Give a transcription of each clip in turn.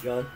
Yun.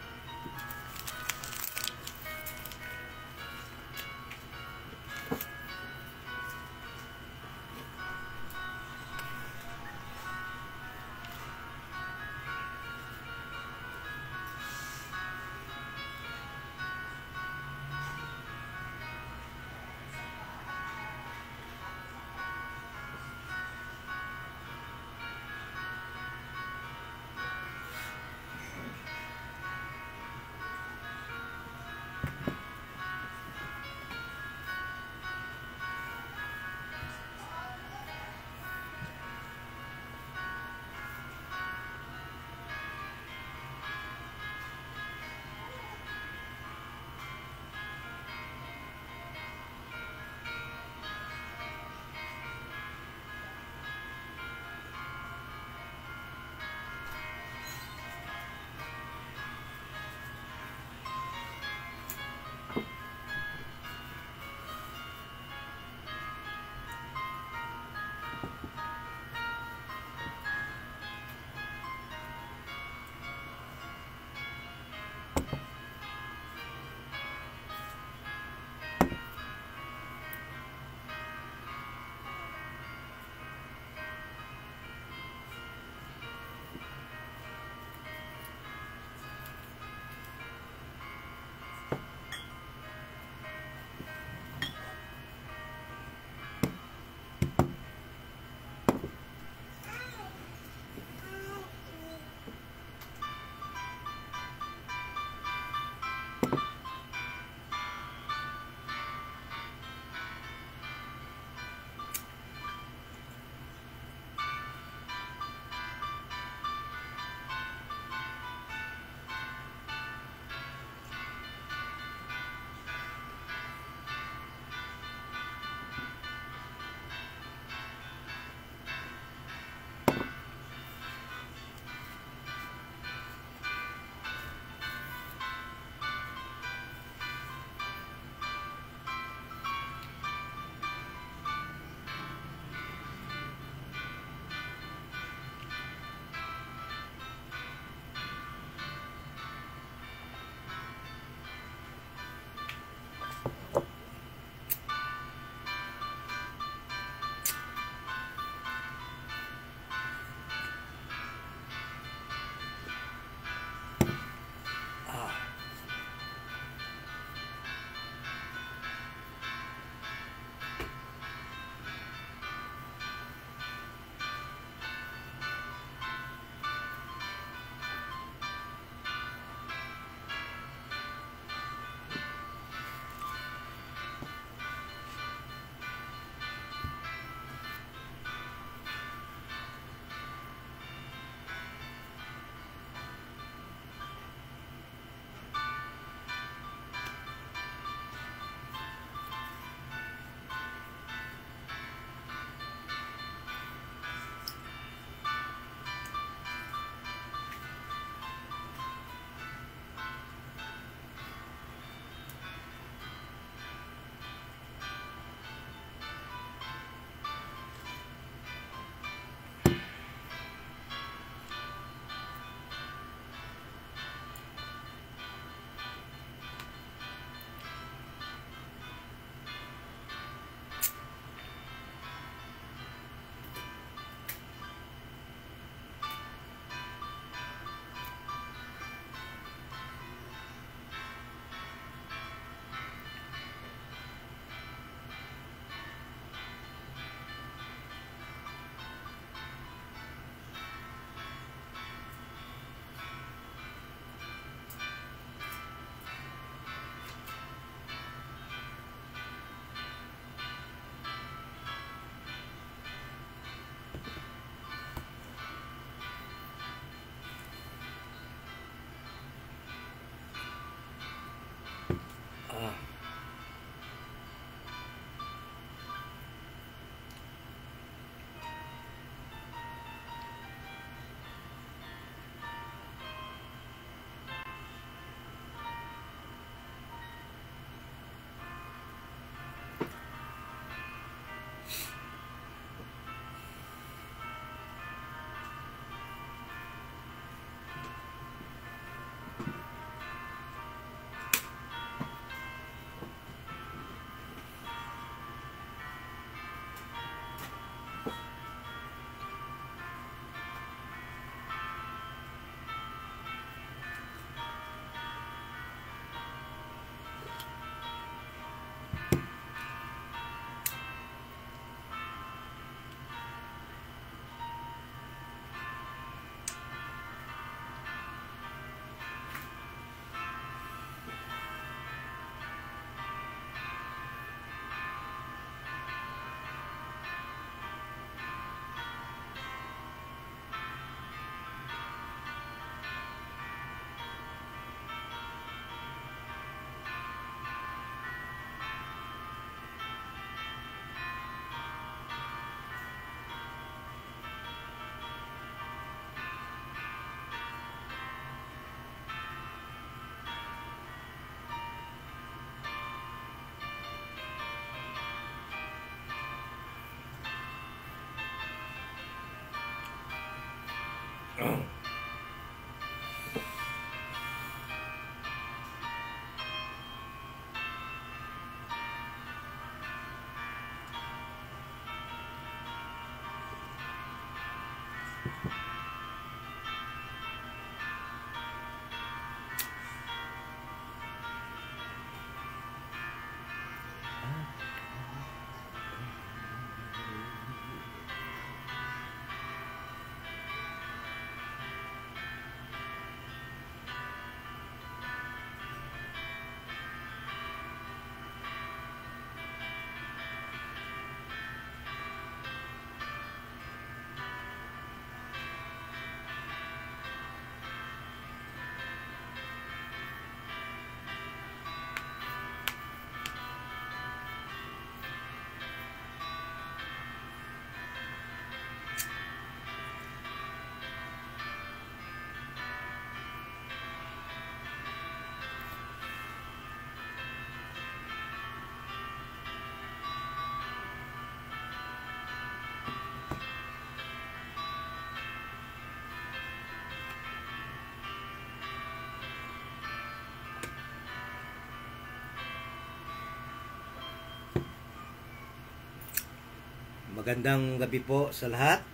Magandang gabi po sa lahat.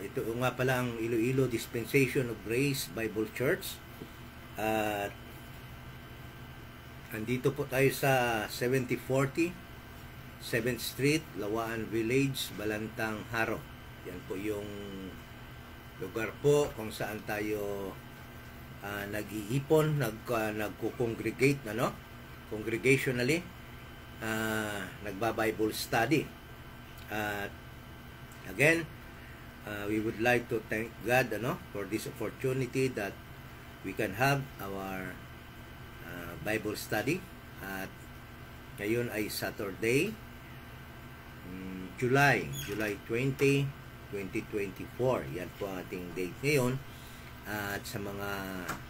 Ito nga pala ang Iloilo Dispensation of Grace Bible Church. At andito po tayo sa 7040 7th Street, Lawaan Village, Balantang, Haro. Yan po yung lugar po kung saan tayo nag-iipon, nagko-congregate, congregationally, nagba-Bible study. At again, we would like to thank God for this opportunity that we can have our Bible study. At ngayon ay Saturday, July 20, 2024. Yan po ang ating date ngayon. At sa mga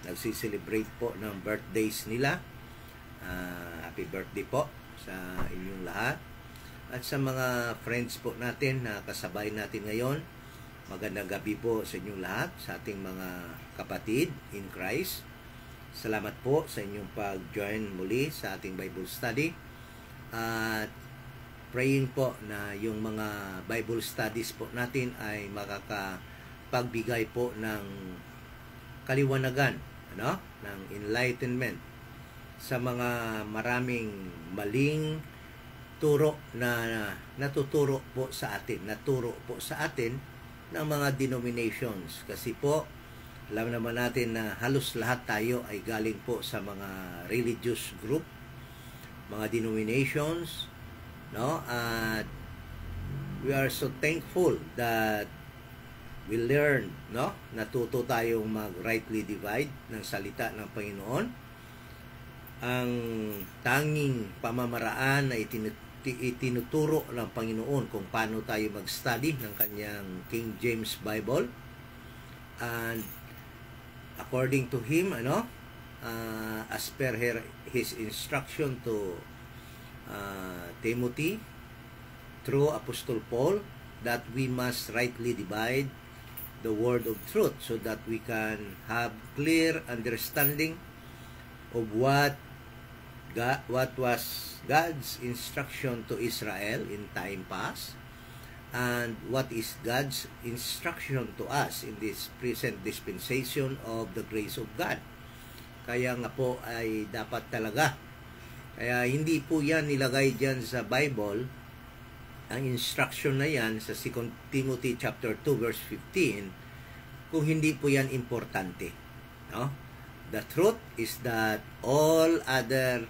nagsiselebrate po ng birthdays nila, happy birthday po sa inyong lahat. At sa mga friends po natin na kasabay natin ngayon, magandang gabi po sa inyong lahat, sa ating mga kapatid in Christ. Salamat po sa inyong pag-join muli sa ating Bible study. At praying po na yung mga Bible studies po natin ay makakapagbigay po ng kaliwanagan, ng enlightenment sa mga maraming maling turo na naturo po sa atin ng mga denominations. Kasi po, alam naman natin na halos lahat tayo ay galing po sa mga religious group, mga denominations, at we are so thankful that we learn, natuto tayong mag-rightly divide ng salita ng Panginoon. Ang tanging pamamaraan na itinuturo ng Panginoon kung paano tayo mag-study ng kanyang King James Bible, and according to him, as per his instruction to Timothy through Apostle Paul, that we must rightly divide the word of truth so that we can have clear understanding of what was God's instruction to Israel in time past, and what is God's instruction to us in this present dispensation of the grace of God. Kaya nga po ay dapat talaga, kaya hindi po yan nilagay dyan sa Bible, ang instruction na yan sa 2 Timothy chapter 2 verse 15, kung hindi po yan importante. The truth is that all other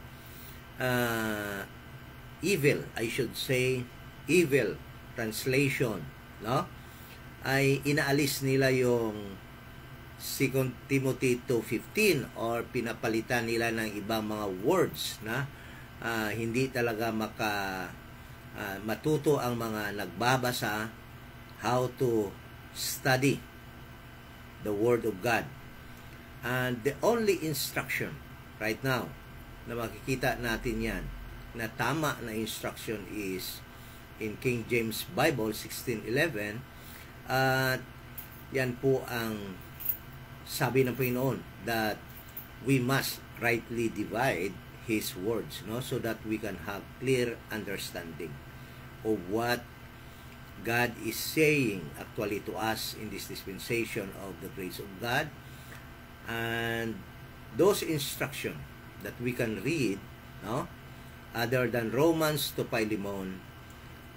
evil translation, ay inaalis nila yung 2 Timothy 2:15 or pinapalitan nila ng ibang mga words na hindi talaga matuto ang mga nagbabasa how to study the Word of God. And the only instruction right now na makikita natin yan, na tama na instruction, is in King James Bible 16:11. Yan po ang sabi ng Panginoon, that we must rightly divide His words, no? So that we can have clear understanding of what God is saying actually to us in this dispensation of the grace of God. And those instructions that we can read, no, other than Romans to Philemon,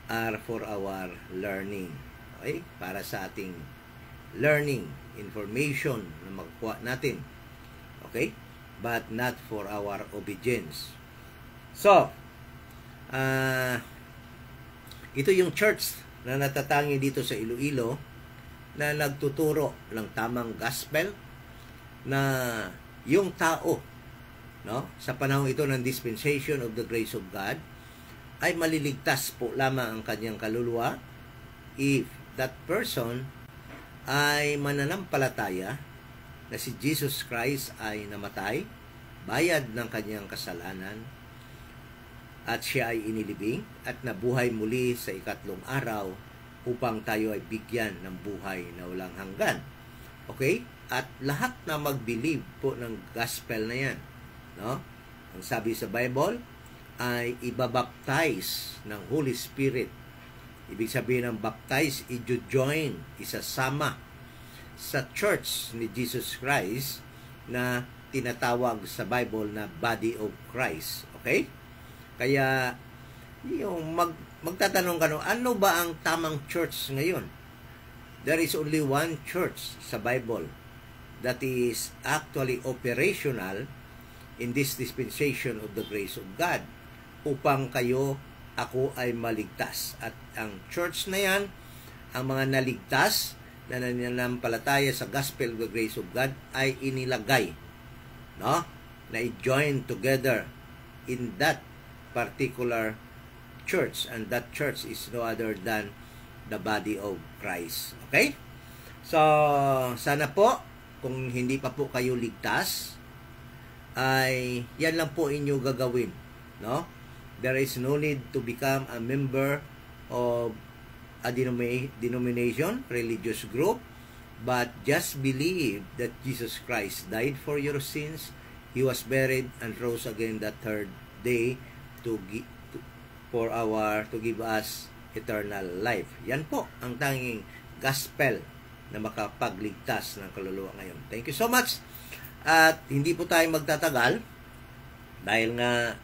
are for our learning. Okay? Para sa ating learning, information na makukuha natin. Okay? But not for our obedience. So, ito yung church na natatangi dito sa Iloilo na nagtuturo ng tamang gospel, na yung tao, no, sa panahon ito ng dispensation of the grace of God ay maliligtas po lamang ang kanyang kaluluwa if that person ay mananampalataya na si Jesus Christ ay namatay, bayad ng kanyang kasalanan, at siya ay inilibing at nabuhay muli sa ikatlong araw upang tayo ay bigyan ng buhay na walang hanggan. Okay? At lahat na mag-believe po ng gospel na yan, no? Ang sabi sa Bible ay ibabaptize ng Holy Spirit. Ibig sabihin ng baptize, i-join, isasama sa church ni Jesus Christ na tinatawag sa Bible na body of Christ. Okay? Kaya, yung magtatanong ka, ano ba ang tamang church ngayon? There is only one church sa Bible that is actually operational in this dispensation of the grace of God upang ako ay maligtas. At ang church na yan, ang mga naligtas na nananampalataya sa gospel of the grace of God ay inilagay, no? Na i-join together in that particular church, and that church is no other than the body of Christ. Okay? So, sana po, kung hindi pa po kayo ligtas, ay yan lang po inyo gagawin, no? There is no need to become a member of a denomination, religious group, but just believe that Jesus Christ died for your sins, He was buried and rose again the third day to give us eternal life. Yan po ang tanging gospel na makapagligtas ng kaluluwa ngayon. Thank you so much. At hindi po tayo magtatagal dahil nga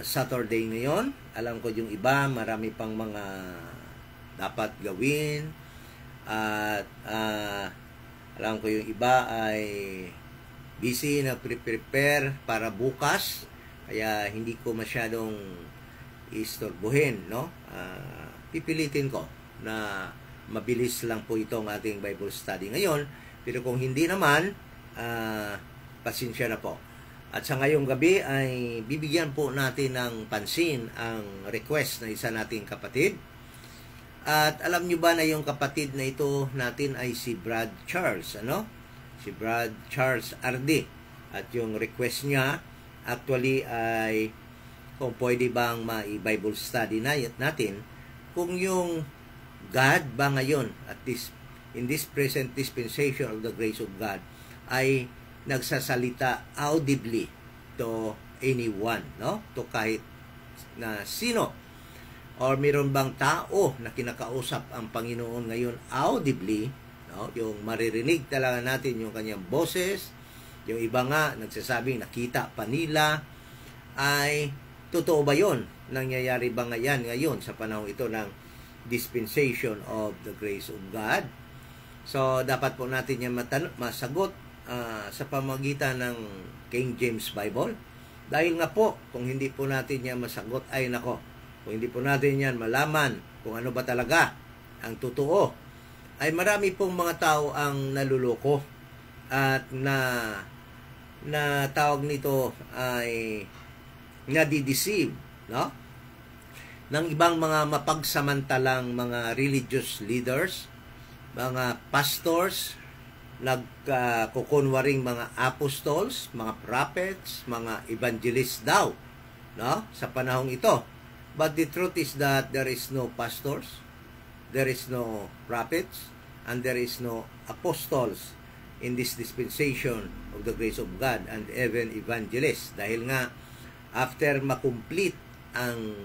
Saturday ngayon. Alam ko yung iba, marami pang mga dapat gawin. At alam ko yung iba ay busy na prepare para bukas. Kaya hindi ko masyadong istorbohin, no? Pipilitin ko na mabilis lang po itong ating Bible study ngayon. Pero kung hindi naman, pasensya na po. At sa ngayong gabi ay bibigyan po natin ng pansin ang request na isa nating kapatid. At alam nyo ba na yung kapatid na ito natin ay si Brad Charles, ano? Si Brad Charles RD. At yung request niya actually ay kung pwede bang ma-Bible study natin kung yung God ba ngayon at in this present dispensation of the grace of God ay nagsasalita audibly to anyone, no? To kahit na sino. Or meron bang tao na kinakausap ang Panginoon ngayon audibly, no? Yung maririnig talaga natin yung kanyang boses. Yung iba nga nagsasabing nakita pa nila. Ay totoo ba yun? Nangyayari ba ngayon sa panahon ito ng dispensation of the grace of God? So dapat po natin yan masagot sa pamagitan ng King James Bible. Dahil nga po, kung hindi po natin yan masagot, ay nako, kung hindi po natin yan malaman kung ano ba talaga ang totoo, ay marami pong mga tao ang naluloko at na tawag nito ay nadideceive, no? Ng ibang mga mapagsamantalang mga religious leaders, mga pastors, nagkukunwaring mga apostles, mga prophets, mga evangelists daw, no? Sa panahong ito. But the truth is that there is no pastors, there is no prophets, and there is no apostles in this dispensation of the grace of God and even evangelists. Dahil nga, after makomplete ang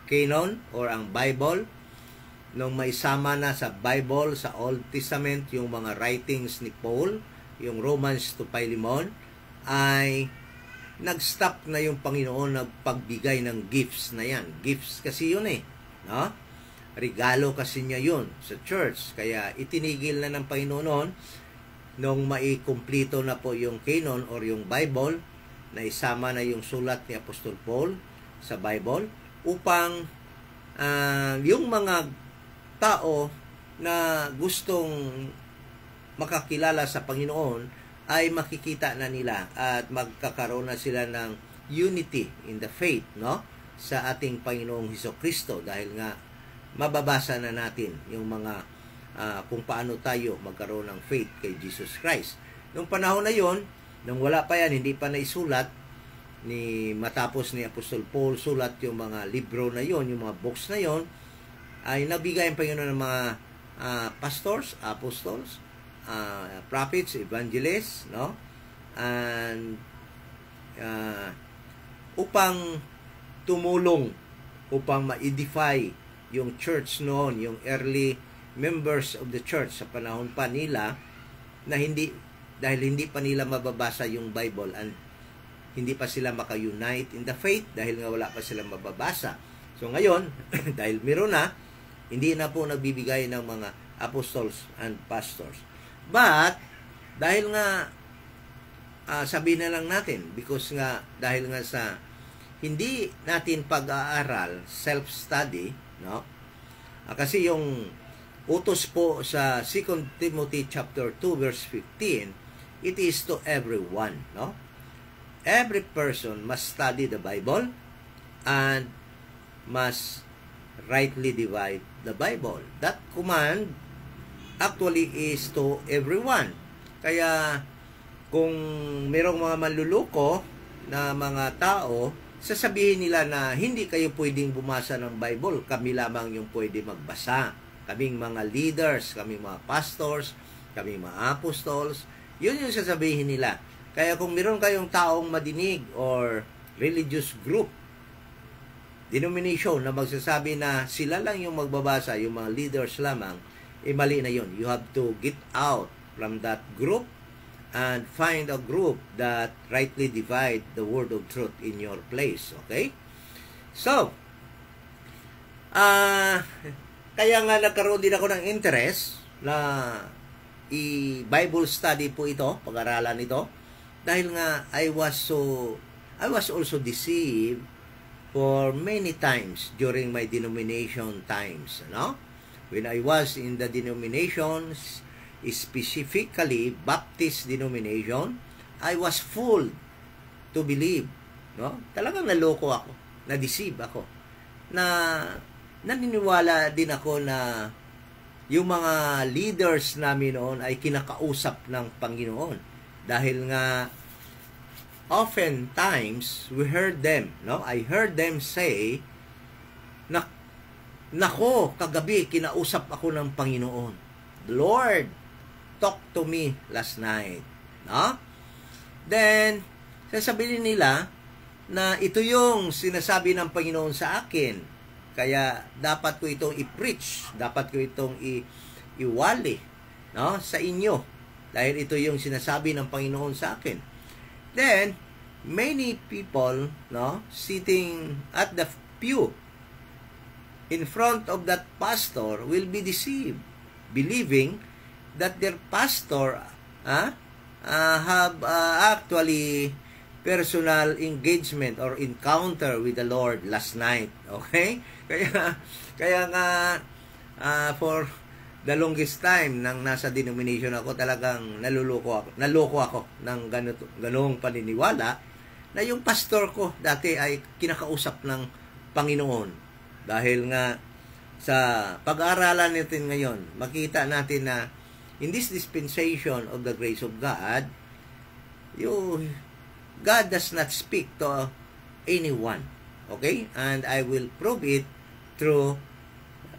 canon or ang Bible, nung maisama na sa Bible, sa Old Testament, yung mga writings ni Paul, yung Romans to Philemon, ay nag-stop na yung Panginoon nagpagbigay ng gifts na yan. Gifts kasi yun no? Regalo kasi niya yun sa church. Kaya itinigil na ng Panginoon noon nung maikumplito na po yung canon or yung Bible, na isama na yung sulat ni Apostol Paul sa Bible, upang yung mga tao na gustong makakilala sa Panginoon ay makikita na nila at magkakaroon na sila ng unity in the faith, no? Sa ating Panginoong Hesukristo, dahil nga mababasa na natin yung mga kung paano tayo magkaroon ng faith kay Jesus Christ. Nung panahon na yon, nung wala pa yan, hindi pa naisulat, matapos ni Apostol Paul sulat yung mga libro na yon, yung mga books na yon, ay nabigay ang Panginoon ng mga pastors, apostles, prophets, evangelists, no? And upang tumulong, upang ma-edify yung church noon, yung early members of the church sa panahon pa nila, na dahil hindi pa nila mababasa yung Bible and hindi pa sila maka-unite in the faith dahil nga wala pa silang mababasa. So ngayon, dahil meron na, hindi na po nagbibigay ng mga apostles and pastors. But, dahil nga, sabihin na lang natin, because nga, dahil nga sa hindi natin pag-aaral, self-study, no? Kasi yung utos po sa 2 Timothy chapter 2 verse 15, it is to everyone, no? Every person must study the Bible and must rightly divide the Bible. That command actually is to everyone. Kaya kung mayroong mga manluloko na mga tao, sasabihin nila na hindi kayo pwedeng bumasa ng Bible, kami lamang yung pwede magbasa. Kaming mga leaders, kaming mga pastors, kaming mga apostles, yun yung sasabihin nila. Kaya kung mayroon kayong taong madinig or religious group, denomination na magsasabi na sila lang yung magbabasa, yung mga leaders lamang, mali na yun. You have to get out from that group and find a group that rightly divide the word of truth in your place. Okay? So, kaya nga nagkaroon din ako ng interest na i-Bible study po ito, pag-aralan ito, dahil nga I was also deceived for many times during my denomination times, no? When I was in the denominations, specifically Baptist denomination, I was fooled to believe, no? Talagang naloko ako, na-deceive ako, na naniniwala din ako na yung mga leaders namin noon ay kinakausap ng Panginoon. Dahil nga, oftentimes, we heard them, no? I heard them say, nako, kagabi, kinausap ako ng Panginoon. The Lord talk to me last night. No? Then, sasabihin nila na ito yung sinasabi ng Panginoon sa akin. Kaya dapat ko itong i-preach, dapat ko itong iwali, no, sa inyo. Dahil ito yung sinasabi ng Panginoon sa akin. Then, many people, no, sitting at the pew in front of that pastor will be deceived, believing that their pastor have actually personal engagement or encounter with the Lord last night. Okay? Kaya nga for the longest time nang nasa denomination ako, talagang naloko ako ng ganong paniniwala na yung pastor ko dati ay kinakausap ng Panginoon. Dahil nga sa pag-aaralan natin ngayon, makita natin na in this dispensation of the grace of God, God does not speak to anyone. Okay? And I will prove it through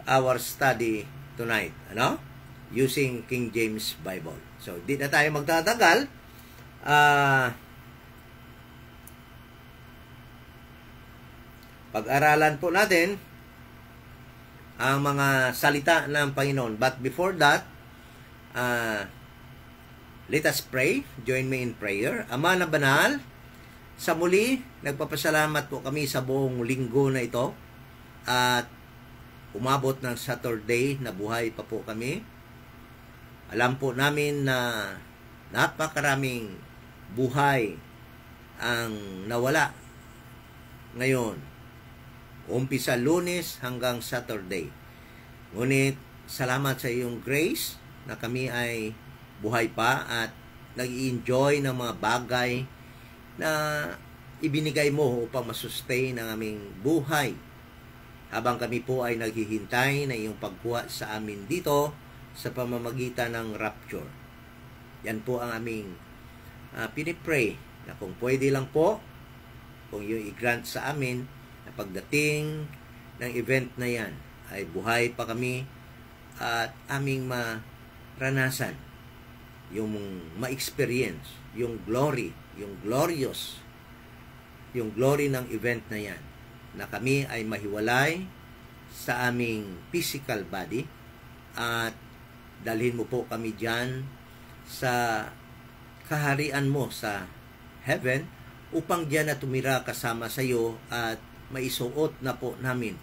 our study tonight. Ano? using King James Bible. So, di na tayo magtatagal. Pag-aralan po natin ang mga salita ng Panginoon. But before that, let us pray. Join me in prayer. Ama na banal, sa muli, nagpapasalamat po kami sa buong linggo na ito at umabot ng Saturday na buhay pa po kami. Alam po namin na napakaraming buhay ang nawala ngayon. Umpisa Lunes hanggang Saturday. Ngunit salamat sa iyong grace na kami ay buhay pa at nag-i-enjoy ng mga bagay na ibinigay mo upang masustain ang aming buhay. Habang kami po ay naghihintay na iyong pagkuha sa amin dito sa pamamagitan ng rapture. Yan po ang aming pinipray na kung pwede lang po, kung yung i-grant sa amin na pagdating ng event na yan ay buhay pa kami at aming maranasan yung ma-experience, yung glory, yung glorious, yung glory ng event na yan, na kami ay mahiwalay sa aming physical body at dalhin mo po kami dyan sa kaharian mo sa heaven upang dyan na tumira kasama sa iyo at maisuot na po namin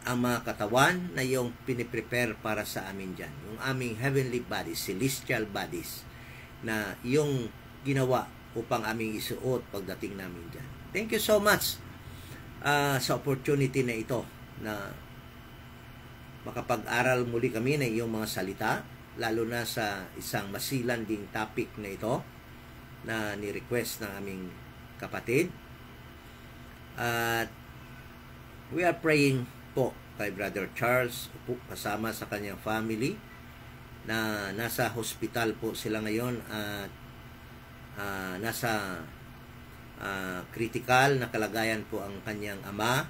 ang mga katawan na yung piniprepare para sa amin dyan. Yung aming heavenly bodies, celestial bodies na yung ginawa upang aming isuot pagdating namin dyan. Thank you so much sa opportunity na ito na makapag-aral muli kami ng iyong mga salita, lalo na sa isang masilanding topic na ito na ni-request ng aming kapatid. At we are praying po kay Brother Charles kasama sa kanyang family na nasa hospital po sila ngayon at nasa critical na kalagayan po ang kanyang ama.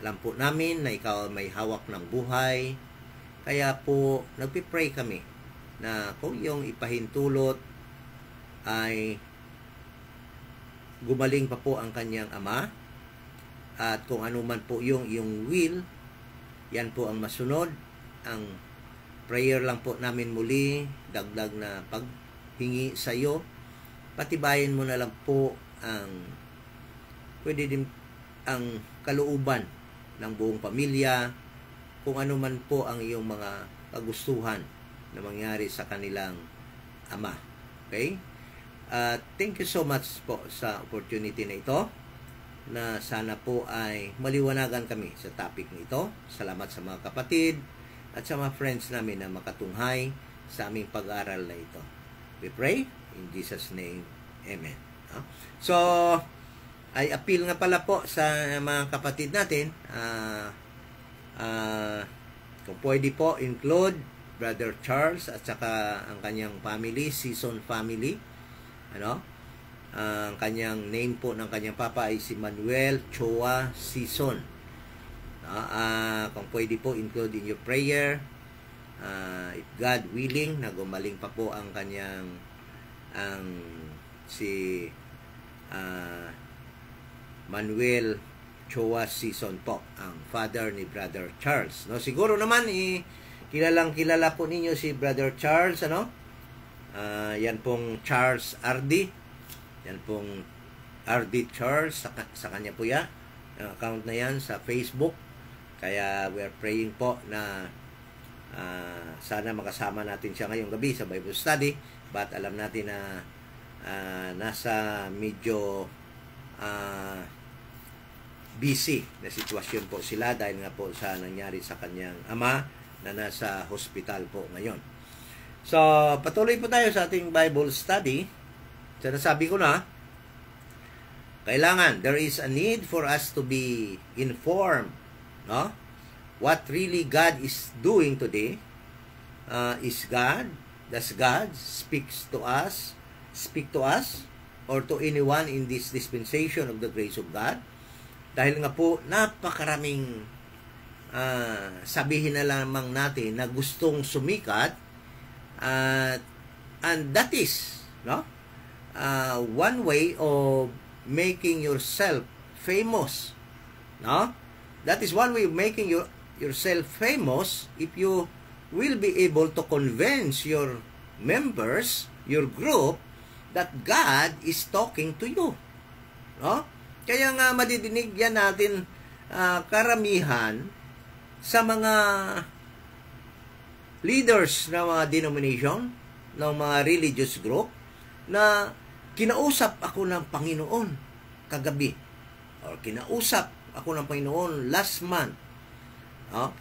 Alam po namin na ikaw may hawak ng buhay, kaya po nagpipray kami na kung yung ipahintulot ay gumaling pa po ang kanyang ama at kung ano man po yung will, yan po ang masunod. Ang prayer lang po namin muli, dagdag na paghingi sa iyo, patibayin mo na lang po ang pwede din ang kalooban ng buong pamilya, kung ano man po ang iyong mga kagustuhan na mangyari sa kanilang ama. Okay? Thank you so much po sa opportunity na ito, na sana po ay maliwanagan kami sa topic nito. Salamat sa mga kapatid at sa mga friends namin na makatunghay sa aming pag-aaral na ito. We pray in Jesus' name. Amen. So, ay appeal nga pala po sa mga kapatid natin. Kung pwede po, include Brother Charles at saka ang kanyang family, Season family. Ang kanyang name po ng kanyang papa ay si Manuel Choa Season. Kung pwede po, include in your prayer. If God willing, na gumaling pa po ang kanyang si Manuel Choa Season po, ang father ni Brother Charles. Siguro naman kilalang-kilala po ninyo si Brother Charles, yan pong Charles RD. Yan pong RD Charles, sa kanya po yan. Ang account na yan sa Facebook. Kaya we are praying po na sana makasama natin siya ngayong gabi sa Bible study. But alam natin na nasa medyo busy na sitwasyon po sila dahil nga po sa nangyari sa kanyang ama na nasa hospital po ngayon. So, patuloy po tayo sa ating Bible study. So, nasabi ko na, kailangan, there is a need for us to be informed, what really God is doing today. Is God, does God speak to us, or to anyone in this dispensation of the grace of God? Dahil nga po, napakaraming sabihin na lamang natin na gustong sumikat, and that is, no, one way of making yourself famous, no? That is one way of making yourself famous if you will be able to convince your members, your group, that God is talking to you, no? Kaya nga madidinig yan natin karamihan sa mga leaders ng mga denomination, ng mga religious group, na kinausap ako ng Panginoon kagabi, or kinausap ako ng Panginoon last month,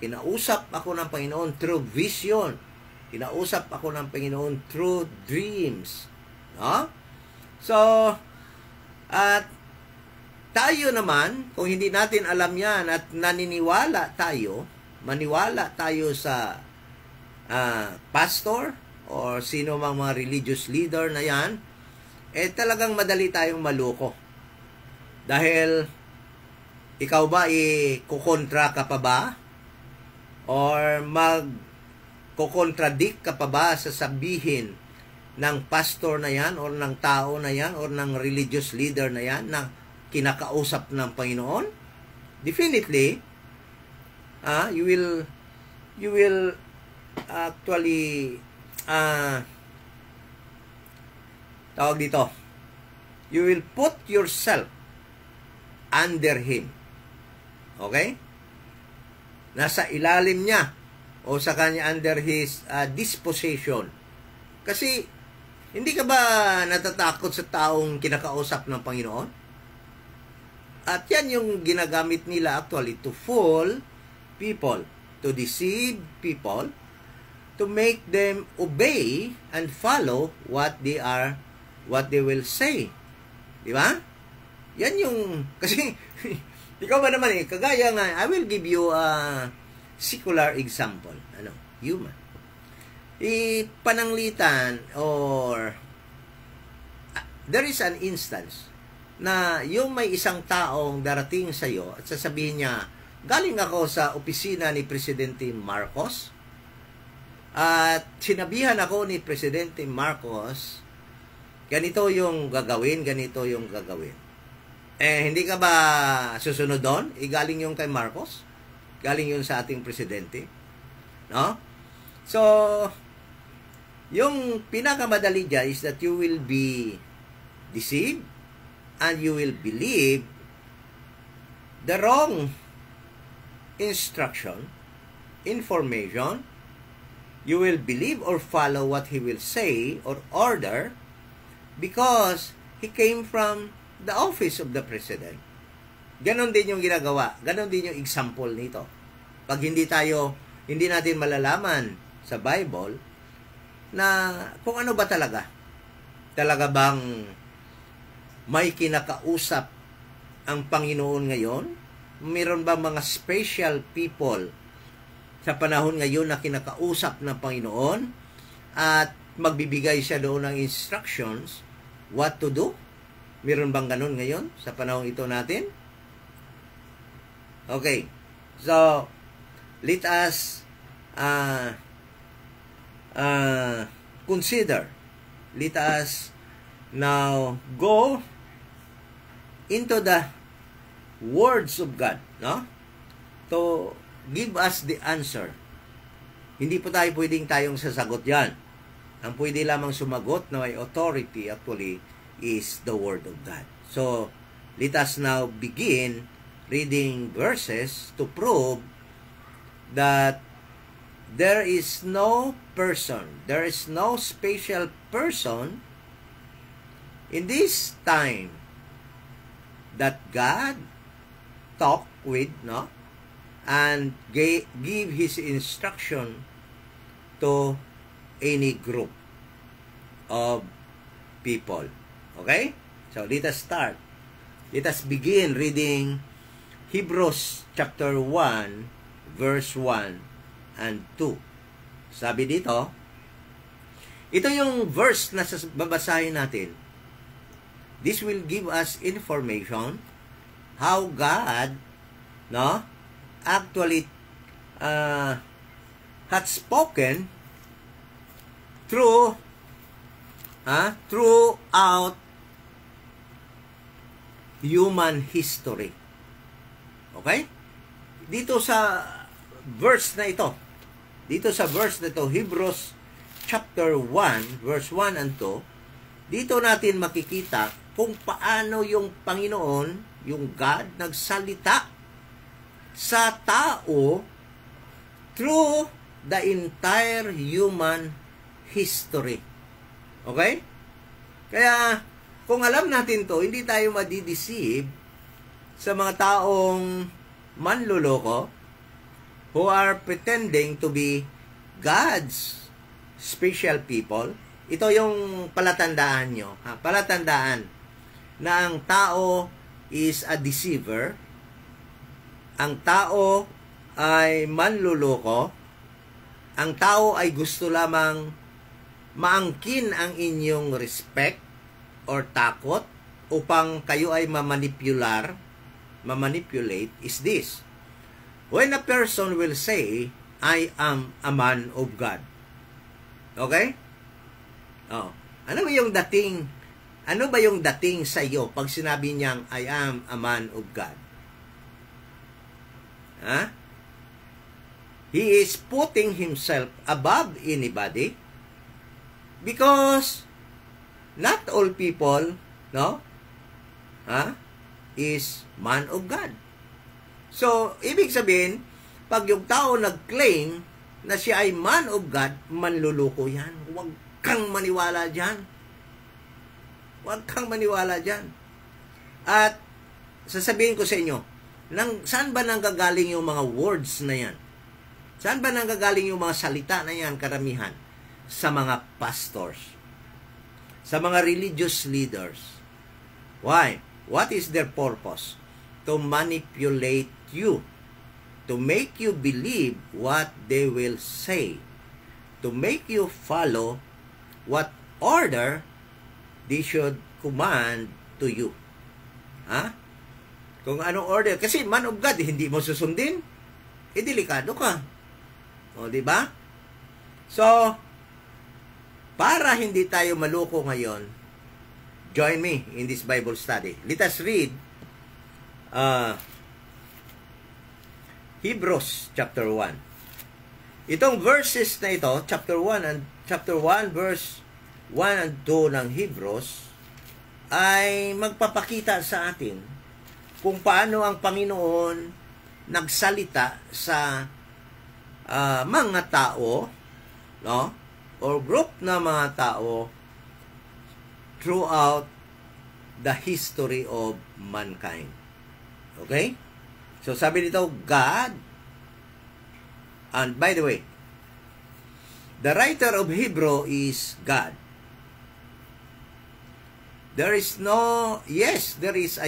kinausap ako ng Panginoon through vision, kinausap ako ng Panginoon through dreams, no? So, at tayo naman, kung hindi natin alam yan at maniwala tayo sa pastor or sino mang mga religious leader na yan, talagang madali tayong maluko. Dahil, ikaw ba kukontra ka pa ba? Or kukontradict ka pa ba sa sabihin ng pastor na yan, or ng tao na yan, or ng religious leader na yan, na kinakausap ng Panginoon? Definitely, you will actually tawag dito, you will put yourself under him. Okay? Nasa ilalim niya, o sa kanya, under his disposition. Kasi hindi ka ba natatakot sa taong kinakausap ng Panginoon? At yan yung ginagamit nila actually to fool people, to deceive people, to make them obey and follow what they will say. Di ba? Yan yung, kasi, ikaw ba naman kagaya nga, I will give you a secular example. Human. Pananglitan, or there is an instance na yung may isang taong darating sa iyo at sasabihin niya, galing ako sa opisina ni Presidente Marcos at sinabihan ako ni Presidente Marcos, ganito yung gagawin, ganito yung gagawin. Hindi ka ba susunod doon? Galing yung kay Marcos? Galing yun sa ating Presidente? No? So, yung pinakamadali dyan is that you will be deceived and you will believe the wrong instruction, information. You will believe or follow what he will say or order because he came from the office of the president. Ganon din yung ginagawa. Ganon din yung example nito. Pag hindi natin malalaman sa Bible na kung ano ba talaga. Talaga bang may kinakausap ang Panginoon ngayon? Meron ba mga special people sa panahon ngayon na kinakausap ng Panginoon at magbibigay siya doon ng instructions what to do? Meron bang ganun ngayon sa panahon ito natin? Okay. So, let us consider. Let us now go into the words of God, no? To give us the answer. Hindi po tayo pwedeng tayong sasagot yan. Ang pwede lamang sumagot na may authority actually is the Word of God. So, let us now begin reading verses to prove that there is no person, there is no special person in this time that God talk with, no? And give his instruction to any group of people. Okay? So, let us start. Let us begin reading Hebrews chapter 1, verse 1 and 2. Sabi dito, ito yung verse na babasahin natin. This will give us information how God, no, actually had spoken throughout human history. Okay? Dito sa verse na ito, Hebrews chapter 1, verse 1 and 2, dito natin makikita kung paano yung Panginoon, yung God, nagsalita sa tao through the entire human history. Okay? Kaya, kung alam natin to, hindi tayo madideceive sa mga taong manluloko who are pretending to be God's special people. Ito yung palatandaan nyo. Palatandaan na ang tao is a deceiver. Ang tao ay manluloko. Ang tao ay gusto lamang maangkin ang inyong respect or takot upang kayo ay mamanipulate is this. When a person will say, I am a man of God. Okay? Oh. Ano ba yung dating sa iyo pag sinabi niyang I am a man of God? He is putting himself above anybody because not all people, is man of God. So, ibig sabihin, pag yung tao nag-claim na siya ay man of God, manluloko yan. Huwag kang maniwala dyan. At sasabihin ko sa inyo, saan ba nanggagaling yung mga words na yan? Saan ba nanggagaling yung mga salita na yan karamihan? Sa mga pastors. Sa mga religious leaders. Why? What is their purpose? To manipulate you. To make you believe what they will say. To make you follow what order they should command to you. Kung anong order. Kasi man of God, hindi mo susundin, delikado ka. O, di ba? So, para hindi tayo maloko ngayon, join me in this Bible study. Let us read Hebrews chapter 1. Itong verses na ito, chapter 1 verse 1 and 2 ng Hebrews ay magpapakita sa atin kung paano ang Panginoon nagsalita sa mga tao, or group na mga tao throughout the history of mankind. Okay? So sabi dito, God, and by the way, the writer of Hebrew is God. There is a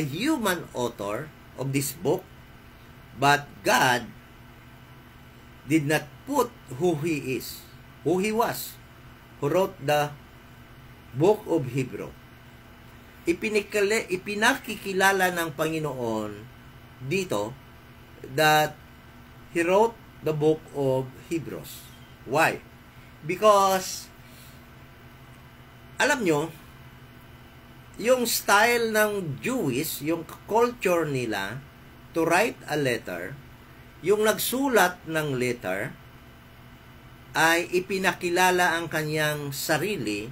human author of this book, but God did not put who he was, who wrote the book of Hebrew. Ipinakikilala ng Panginoon dito that he wrote the book of Hebrews. Why? Because, alam nyo, yung style ng Jewish, yung culture nila to write a letter, yung nagsulat ng letter ay ipinakilala ang kanyang sarili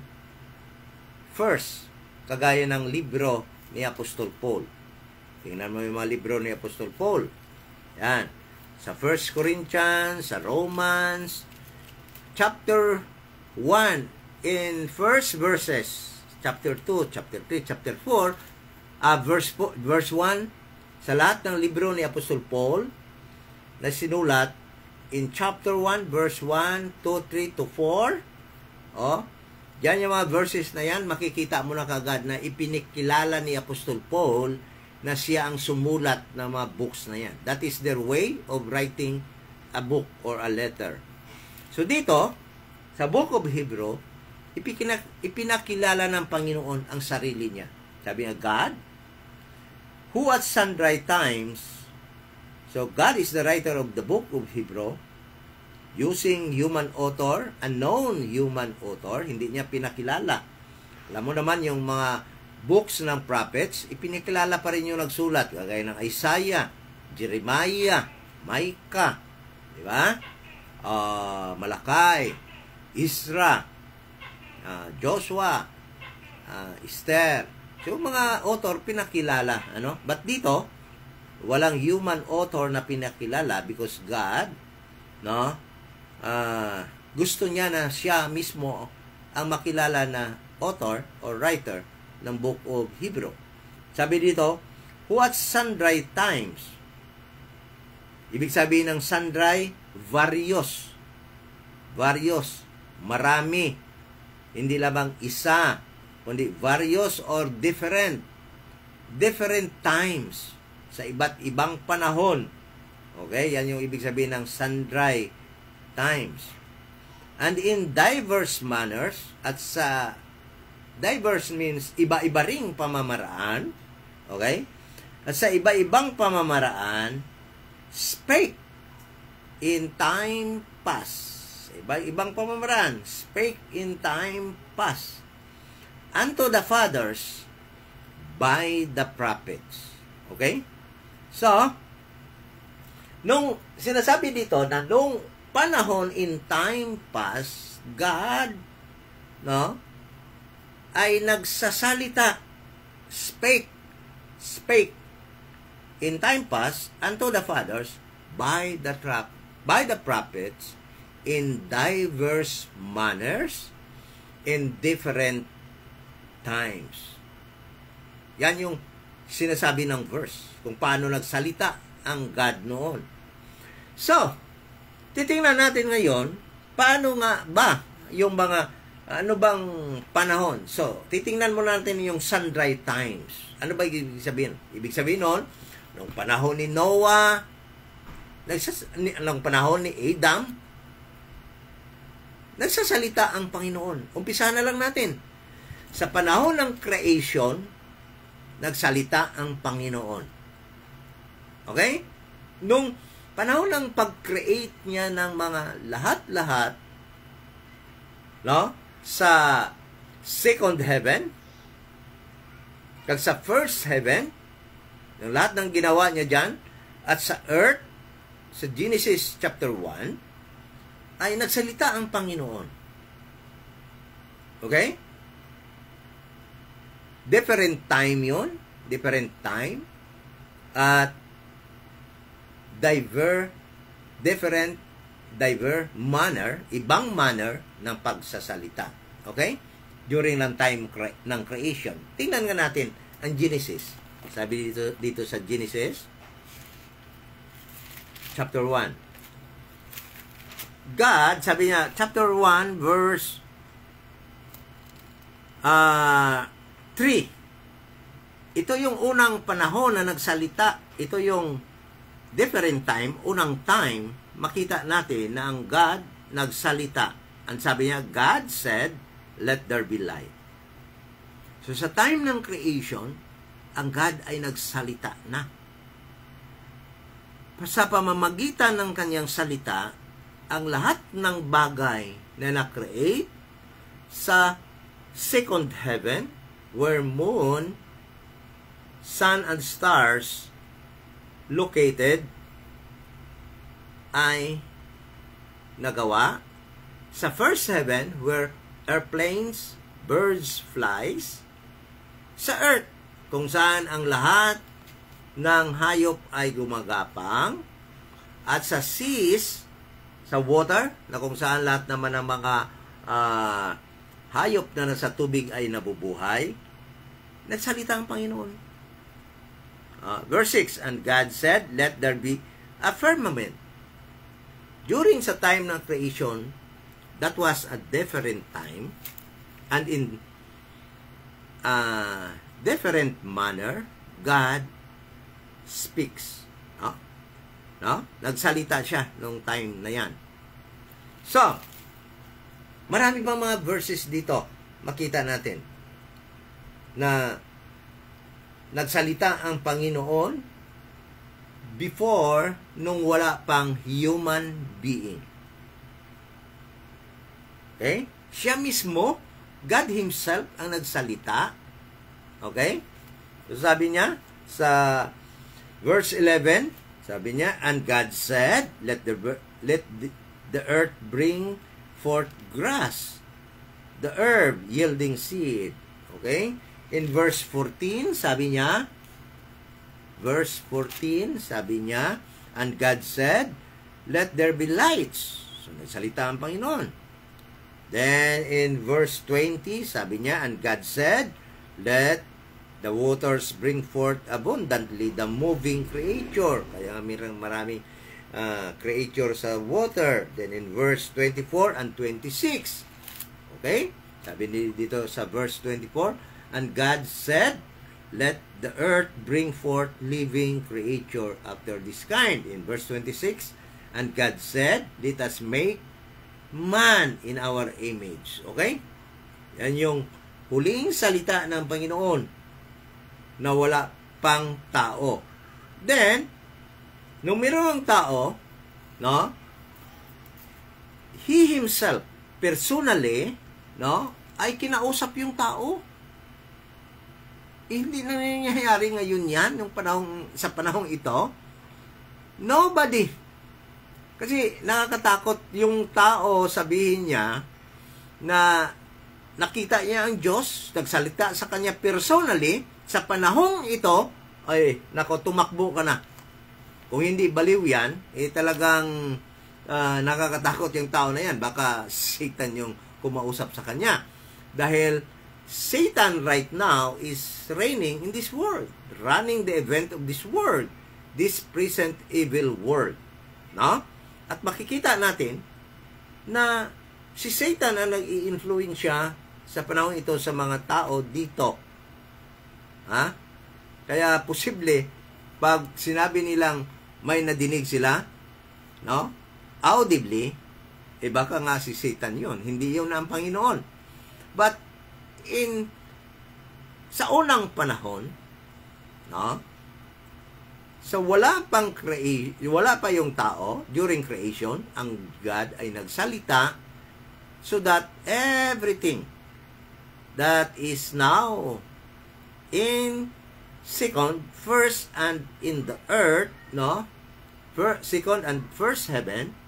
first, kagaya ng libro ni Apostol Paul. Tingnan mo yung mga libro ni Apostol Paul. Yan. Sa 1 Corinthians, sa Romans, chapter 1, in first verses, chapter 2, chapter 3, chapter 4, verse 1, sa lahat ng libro ni Apostol Paul na sinulat in chapter 1, verse 1, 2, 3 to 4, yan yung mga verses na yan, makikita mo na kagad na ipinikilala ni Apostol Paul na siya ang sumulat ng mga books na yan. That is their way of writing a book or a letter. So dito, sa book of Hebrew, ipinakilala ng Panginoon ang sarili niya. Sabi niya, God, who at sundry times, so God is the writer of the book of Hebrew, using human author, unknown human author, hindi niya pinakilala. Alam mo naman yung mga books ng prophets, ipinakilala pa rin yung nagsulat, kagaya ng Isaiah, Jeremiah, Micah, di ba? Malakay, Isra, Joshua, Esther. So, yung mga author pinakilala, ano? But dito, walang human author na pinakilala because God, no? Gusto niya na siya mismo ang makilala na author or writer ng Book of Hebrew. Sabi dito, who at sundry times. Ibig sabihin ng sundry, various. Various. Marami. Hindi lamang isa, kundi various or different. Different times. Sa iba't ibang panahon. Okay? Yan yung ibig sabihin ng sundry times. And in diverse manners, at sa diverse means iba-iba ring pamamaraan, okay? At sa iba-ibang pamamaraan, spake in time past. Sa iba-ibang pamamaraan, spake in time past unto the fathers by the prophets. Okay? So, nung sinasabi dito na nung panahon in time past, God, no, ay nagsasalita, spake in time past unto the fathers by the prophets in diverse manners in different times. Yan yung sinasabi ng verse, kung paano nagsalita ang God noon. So, titingnan natin ngayon, paano nga ba yung mga ano bang panahon? So, titingnan mo natin yung sundry times. Ano ba ibig sabihin? Ibig sabihin noon, nung panahon ni Noah, nung panahon ni Adam, nagsasalita ang Panginoon. Umpisa na lang natin. Sa panahon ng creation, nagsalita ang Panginoon. Okay? Nung panahon ng pag-create niya ng mga lahat-lahat, no? Sa second heaven, kag sa first heaven, ng lahat ng ginawa niya dyan, at sa earth, sa Genesis chapter 1, ay nagsalita ang Panginoon. Okay? Different time yun, different time, at different manner, ibang manner ng pagsasalita. Okay? During ng time ng creation. Tingnan nga natin ang Genesis. Sabi dito sa Genesis chapter 1. God, sabi niya, chapter 1 verse 3. Ito yung unang panahon na nagsalita. Ito yung different time, unang time, makita natin na ang God nagsalita. Ang sabi niya, God said, let there be light. So sa time ng creation, ang God ay nagsalita na. Sa pamamagitan ng kanyang salita, ang lahat ng bagay na na-create sa second heaven, where moon, sun, and stars located, ay nagawa. Sa first heaven, where airplanes, birds, flies. Sa earth, kung saan ang lahat ng hayop ay gumagapang. At sa seas, sa water, na kung saan lahat naman ng mga hayop na nasa tubig ay nabubuhay. Nagsalita ang Panginoon. Verse 6, and God said, let there be a firmament. During sa time ng creation, that was a different time, and in different manner, God speaks. No? Nagsalita siya nung time na yan. So, marami bang mga verses dito makita natin na nagsalita ang Panginoon before nung wala pang human being. Okay? Siya mismo, God Himself ang nagsalita. Okay? So sabi niya sa verse 11, sabi niya, and God said, let the earth bring forth grass, the herb yielding seed. Okay? In verse 14, sabi niya, and God said, let there be lights. So nagsalita ang Panginoon. Then in verse 20, sabi niya, and God said, let the waters bring forth abundantly the moving creature. Kaya maraming creature sa water. Then in verse 24 and 26. Okay? Sabi dito sa verse 24, and God said, let the earth bring forth living creature after this kind. In verse 26, and God said, let us make man in our image. Okay? Yan yung huling salita ng Panginoon na wala pang tao. Then, nung mayroong tao, no, He Himself, personally, no, ay kinausap yung tao. Hindi na nangyayari ngayon yan, sa panahong ito. Nobody. Kasi nakakatakot yung tao, sabihin niya, na nakita niya ang Diyos, nagsalita sa kanya personally, sa panahong ito, ay, nako, tumakbo ka na. Kung hindi baliw yan, talagang nakakatakot yung tao na yan. Baka Satan yung kumausap sa kanya. Dahil Satan right now is reigning in this world, running the event of this world, this present evil world. No? At makikita natin na si Satan ang nag-i-influensya sa panahon ito sa mga tao dito. Ha? Kaya posible pag sinabi nilang may nadinig sila, no? Audibly, baka nga si Satan 'yon, hindi 'yon ang Panginoon. But sa unang panahon, no? So wala pa yung tao during creation, ang God ay nagsalita so that everything that is now in first and in the earth, no? Second and first heaven,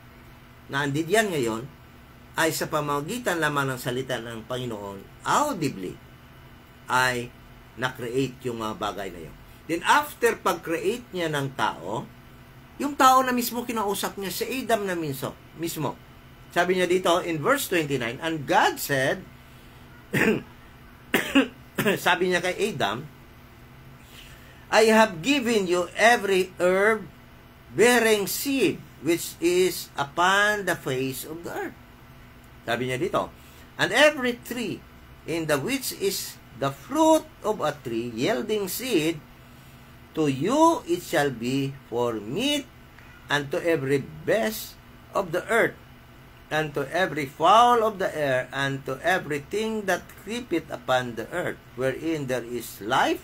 na andiyan ngayon, ay sa pamamagitan lamang ng salita ng Panginoon, audibly, ay na-create yung mga bagay na yun. Then after pag-create niya ng tao, yung tao na mismo kinausap niya, si Adam na mismo. Sabi niya dito in verse 29, and God said, sabi niya kay Adam, I have given you every herb bearing seed which is upon the face of the earth. Sabi niya dito, and every tree in the which is the fruit of a tree yielding seed, to you it shall be for meat, and to every beast of the earth, and to every fowl of the air, and to everything that creepeth upon the earth, wherein there is life,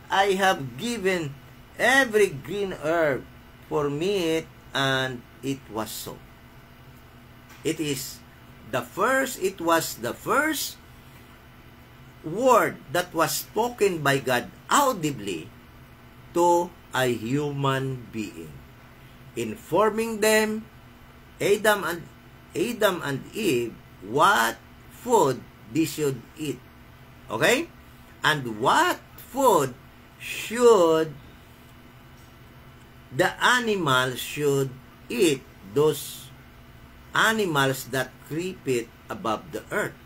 I have given every green herb for meat, and it was so. It was the first word that was spoken by God audibly to a human being, informing them, Adam and Eve, what food they should eat. Okay? And what food should the animals should eat, those animals that creepeth above the earth.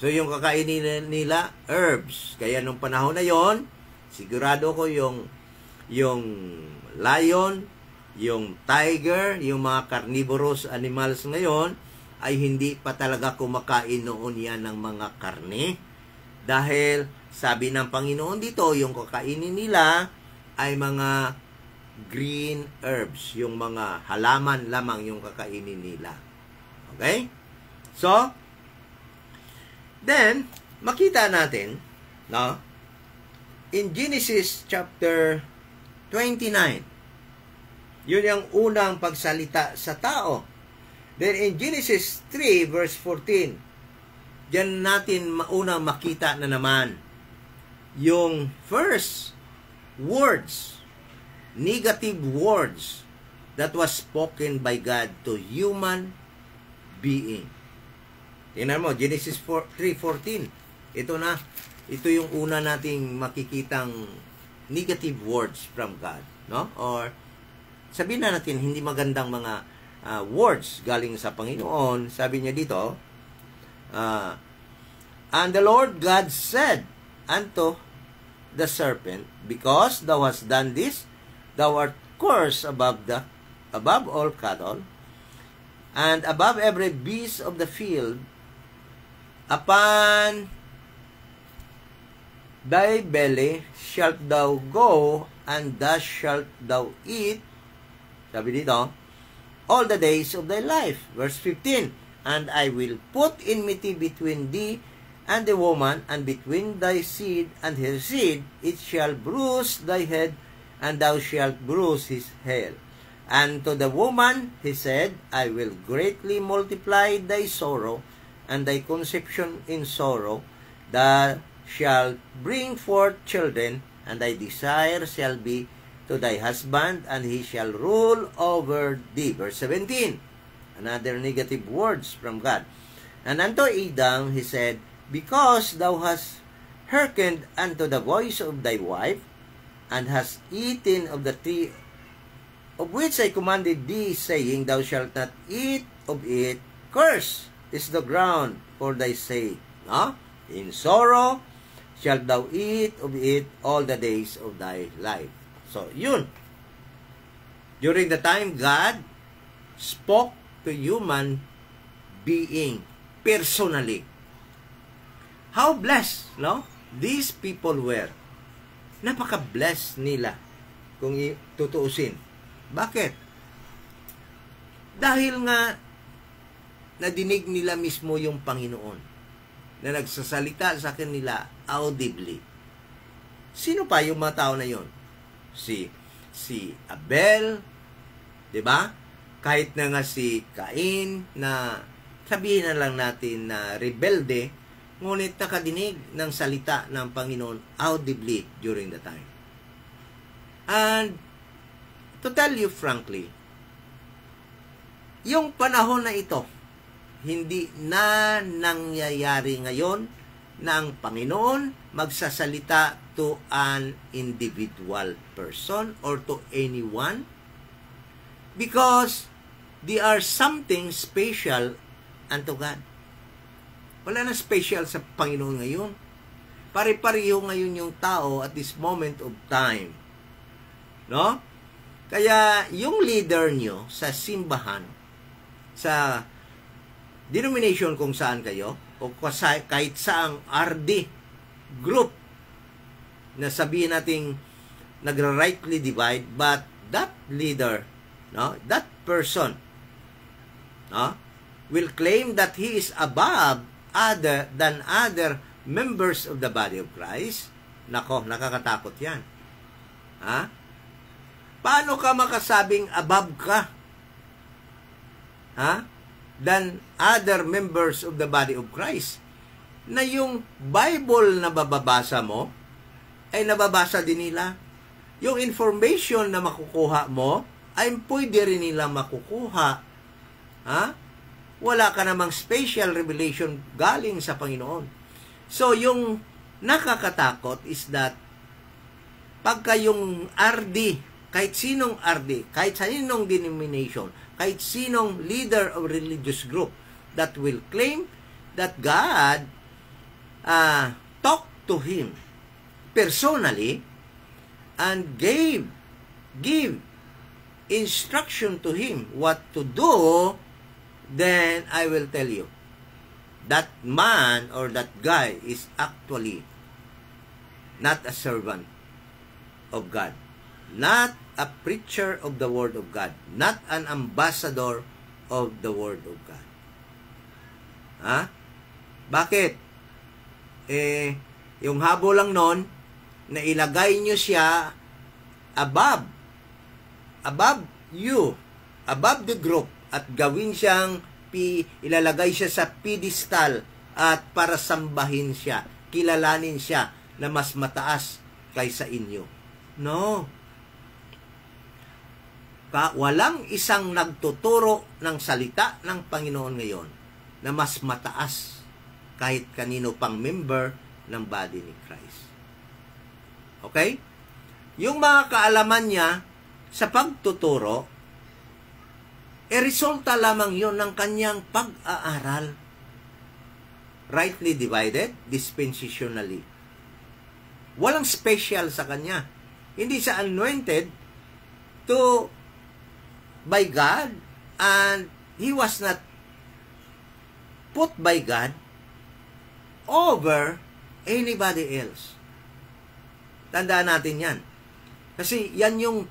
So yung kakainin nila, herbs. Kaya nung panahon na yon, sigurado ko yung lion, yung tiger, yung mga carnivorous animals ngayon, ay hindi pa talaga kumakain noon yan ng mga karne. Dahil sabi ng Panginoon dito, yung kakainin nila ay mga green herbs, yung mga halaman lamang yung kakainin nila. Okay? So, then, makita natin, no? In Genesis chapter 29, yun yung unang pagsalita sa tao. Then in Genesis 3 verse 14, diyan natin mauna makita na naman yung first words, negative words that was spoken by God to human being. Tingnan mo, Genesis 3:14. Ito yung una nating makikitang negative words from God, no? Or sabihin na natin hindi magandang mga words galing sa Panginoon. Sabi niya dito, and the Lord God said unto the serpent, because thou hast done this, thou art cursed above all cattle, and above every beast of the field. Upon thy belly shalt thou go, and thus shalt thou eat, sabi dito, all the days of thy life. Verse 15, and I will put enmity between thee and the woman, and between thy seed and her seed, it shall bruise thy head, and thou shalt bruise his heel. And to the woman he said, I will greatly multiply thy sorrow, and thy conception in sorrow. Thou shalt bring forth children, and thy desire shall be to thy husband, and he shall rule over thee. Verse 17, another negative words from God. And unto Adam he said, because thou hast hearkened unto the voice of thy wife, and hast eaten of the tree of which I commanded thee, saying, thou shalt not eat of it, cursed is the ground for thy sake. No? In sorrow shalt thou eat of it all the days of thy life. So, yun. During the time God spoke to human being personally. How blessed, no? These people were. Napaka-blessed nila kung tutuusin. Bakit? Dahil nga nadinig nila mismo yung Panginoon na nagsasalita sa kanila audibly. Sino pa yung mga tao na yon? Si Abel, 'di ba? Kahit na nga si Cain na sabihin na lang natin na rebelde, ngunit nakadinig ng salita ng Panginoon audibly during the time. And to tell you frankly, yung panahon na ito, hindi na nangyayari ngayon na ang Panginoon magsasalita to an individual person or to anyone, because they are something special unto God. Wala na special sa Panginoon ngayon. Pare-pareho ngayon yung tao at this moment of time. No? Kaya yung leader nyo sa simbahan, sa denomination kung saan kayo, o kahit saang RD group na sabihin nating nagra-rightly divide, but that leader, no, that person, no, will claim that he is above other than other members of the body of Christ. Nako, nakakatakot yan. Ha? Paano ka makasabing above ka? Ha? Than other members of the body of Christ. Na yung Bible na bababasa mo, ay nababasa din nila. Yung information na makukuha mo, ay pwede rin nila makukuha. Ha? Wala ka namang special revelation galing sa Panginoon. So, yung nakakatakot is that pagka yung RD, kahit sinong RD, kahit sinong denomination, kahit sinong leader of religious group that will claim that God talked to him personally and give instruction to him what to do, then I will tell you, that man or that guy is actually not a servant of God, not a preacher of the Word of God, not an ambassador of the Word of God. Ha? Bakit? Yung habol lang nun, na ilagay nyo siya above you, above the group, at gawin siyang ilalagay siya sa pedestal at para sambahin siya, kilalanin siya na mas mataas kaysa inyo. No. Walang isang nagtuturo ng salita ng Panginoon ngayon na mas mataas kahit kanino pang member ng body ni Christ. Okay? Yung mga kaalaman niya sa pagtuturo, resulta lamang yon ng kanyang pag-aaral. Rightly divided, dispensationally. Walang special sa kanya. Hindi siya anointed by God, and he was not put by God over anybody else. Tandaan natin yan. Kasi yan yung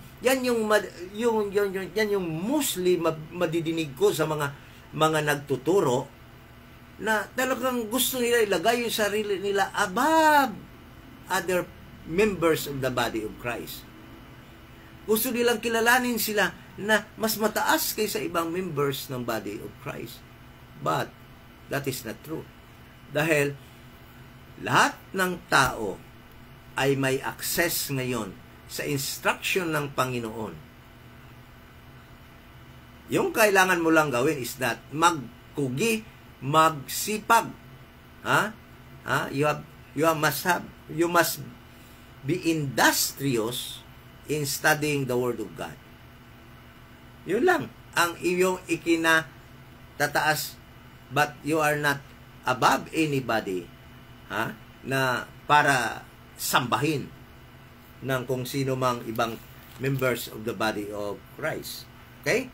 mostly madidinig ko sa mga nagtuturo na talagang gusto nila ilagay yung sarili nila above other members of the body of Christ. Gusto nilang kilalanin sila na mas mataas kaysa ibang members ng body of Christ. But that is not true. Dahil lahat ng tao ay may access ngayon sa instruction ng Panginoon. Yung kailangan mo lang gawin is that magkugi, magsipag. You must be industrious in studying the Word of God. Yun lang ang iyong ikinatataas, but you are not above anybody na para sambahin ng kung sino mang ibang members of the body of Christ. Okay?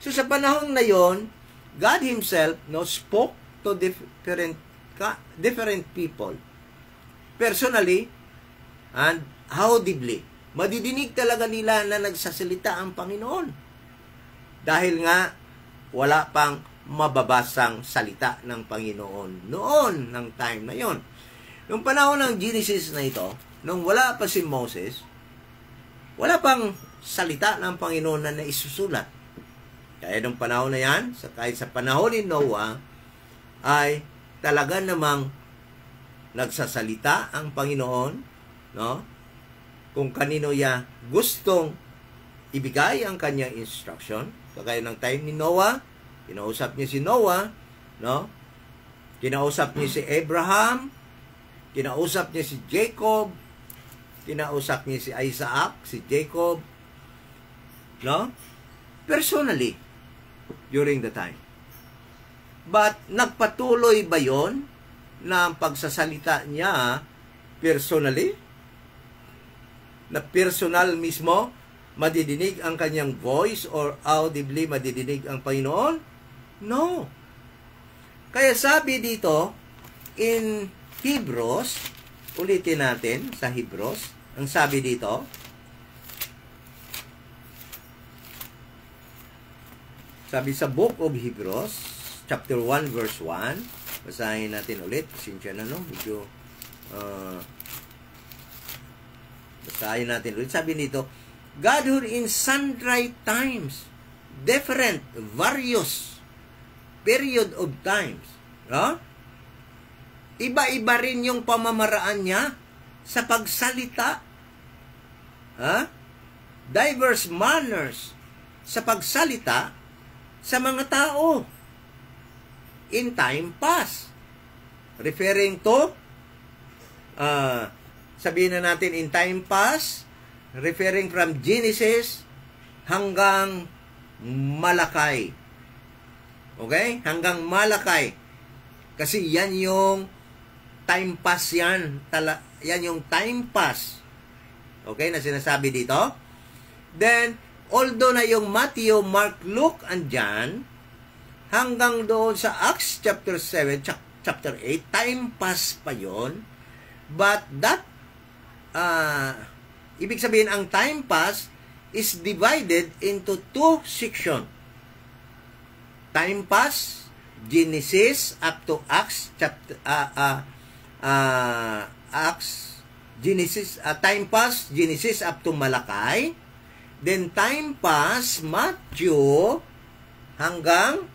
So sa panahon na yon, God Himself spoke to different people personally and audibly. Madidinig talaga nila na nagsasalita ang Panginoon. Dahil nga wala pang mababasang salita ng Panginoon noon ng time na yon. Nung panahon ng Genesis na ito, nung wala pa si Moses, wala pang salita ng Panginoon na naisusulat. Kaya nung panahon na yan, kahit sa panahon ni Noah, ay talaga namang nagsasalita ang Panginoon, no? Kung kanino niya gustong ibigay ang kanyang instruction. Kagaya ng time ni Noah, kinausap niya si Noah, no? Kinausap niya si Abraham, kinausap niya si Jacob, kinausap niya si Isaac, si Jacob, no? Personally, during the time. But nagpatuloy ba yon na ang pagsasalita niya personally? Na personal mismo, madidinig ang kanyang voice or audibly madidinig ang Panginoon? No. Kaya sabi dito, in Hebrews, ulitin natin sa Hebrews, ang sabi dito, sabi sa Book of Hebrews, chapter 1, verse 1, basahin natin ulit, pasensya na, no? Medyo, basahin natin ulit. Sabi nito, God who in sundry times, different, various period of times, no? Iba-iba rin yung pamamaraan niya sa pagsalita. Diverse manners sa pagsalita sa mga tao in time past. Referring to, sabihin na natin in time past, referring from Genesis hanggang Malakay. Okay? Hanggang Malakay. Kasi yan yung time pass yan. Yan yung time pass. Okay? Na sinasabi dito. Then, although na yung Matthew, Mark, Luke, and John, hanggang doon sa Acts chapter 7, chapter 8, time pass pa yon. But that, ibig sabihin, ang time pass is divided into two sections. Time pass, Genesis up to Acts chapter Genesis, time pass Genesis up to Malakay, then time pass Matthew hanggang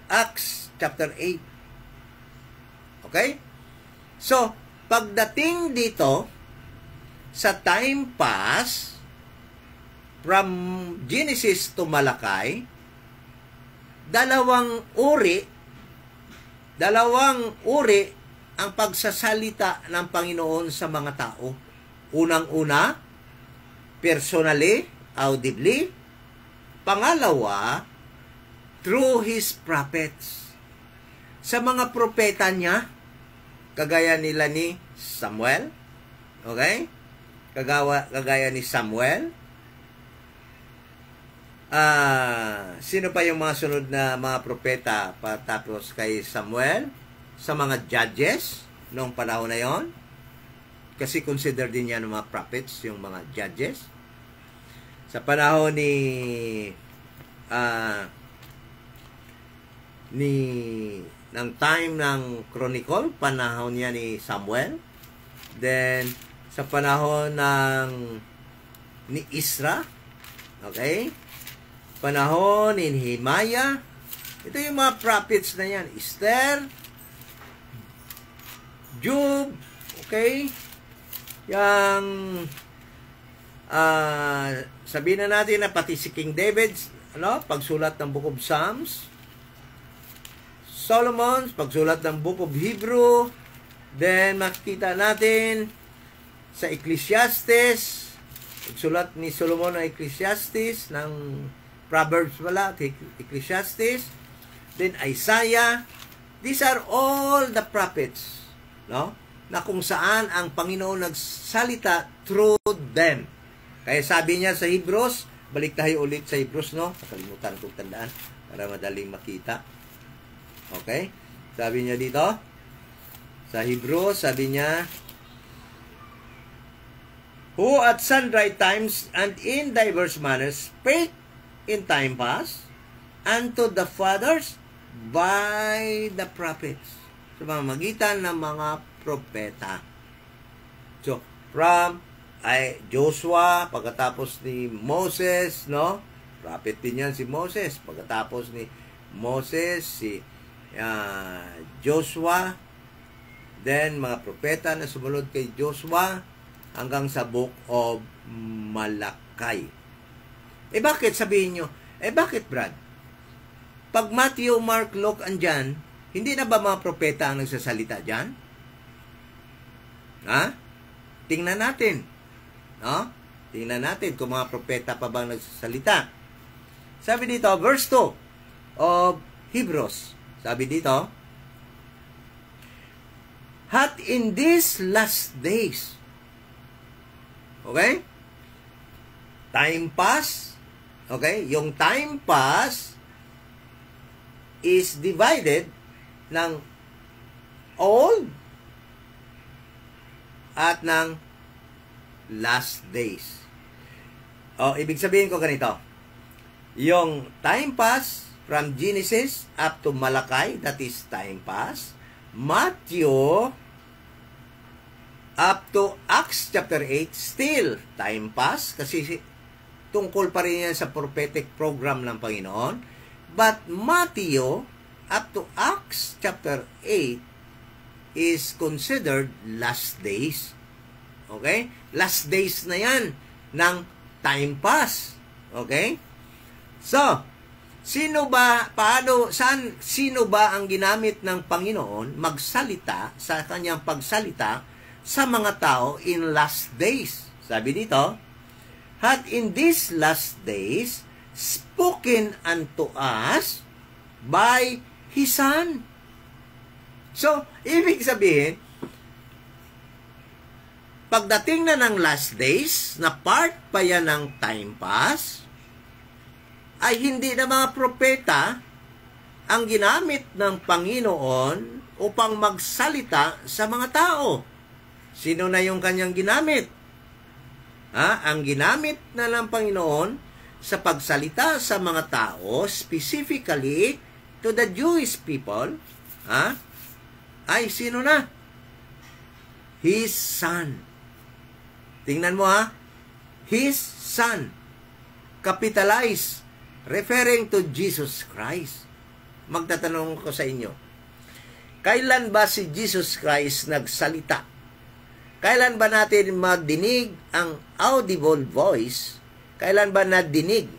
Acts chapter 8. Okay? So, pagdating dito sa time pass from Genesis to Malakay, dalawang uri ang pagsasalita ng Panginoon sa mga tao. Unang-una, personally, audibly. Pangalawa, through His prophets. Sa mga propeta niya, kagaya nila ni Samuel, okay? Kagaya ni Samuel. Sino pa yung mga sunod na mga propeta patapos kay Samuel? Sa mga judges noong panahon na yon, kasi consider din yan ng mga prophets, yung mga judges. Sa panahon ng time ng Chronicle, panahon niya ni Samuel. Then sa panahon ni Isra, okay? Panahon ni Nehemiah. Ito yung mga prophets na yan. Esther, Job, okay? Yang sabihin na natin na pati si King David, pagsulat ng Book of Psalms, Solomon, pagsulat ng Book of Hebrew, then makikita natin sa Ecclesiastes, pagsulat ni Solomon ng Ecclesiastes, ng Proverbs wala, Ecclesiastes, then Isaiah. These are all the prophets, na kung saan ang Panginoon nagsalita through them. Kaya sabi niya sa Hebrews, balik tayo ulit sa Hebrews, nakalimutan kong tandaan para madaling makita. Okay? Sabi niya dito, sa Hebrews, sabi niya, who at sundry times and in diverse manners spake in time past unto the fathers by the prophets. Sa pamamagitan ng mga propeta. So, from Joshua, pagkatapos ni Moses, prophet din yan si Moses. Pagkatapos ni Moses, si Joshua, then mga propeta na sumunod kay Joshua, hanggang sa Book of Malakay. Bakit, sabihin nyo? Bakit, Brad? Pag Matthew, Mark, Luke, andyan, hindi na ba mga propeta ang nagsasalita dyan? Tingnan natin. Tingnan natin kung mga propeta pa bang nagsasalita. Sabi dito, verse 2 of Hebrews. Sabi dito, "Hat in these last days." Okay? Time pass. Okay? Yung time pass is divided ng old at ng last days. Ibig sabihin ko ganito. Yung time pass from Genesis up to Malakay, that is time pass. Matthew up to Acts chapter 8, still time pass, kasi tungkol pa rin yan sa prophetic program ng Panginoon. But Matthew up to Acts chapter 8 is considered last days. Okay? Last days na yan ng time pass. Okay? So, sino ba ang ginamit ng Panginoon magsalita sa kanyang pagsalita sa mga tao in last days? Sabi dito, "Had in these last days spoken unto us by His Son." So, ibig sabihin, pagdating na ng last days, na part pa yan ng time pass, ay hindi na mga propeta ang ginamit ng Panginoon upang magsalita sa mga tao. Sino na yung kanyang ginamit? Ang ginamit na ng Panginoon sa pagsalita sa mga tao, specifically to the Jewish people, ay sino na? His Son. Tingnan mo His Son. Capitalized. Referring to Jesus Christ. magtatanong ko sa inyo, kailan ba si Jesus Christ nagsalita? Kailan ba natin magdinig ang audible voice? Kailan ba nadinig?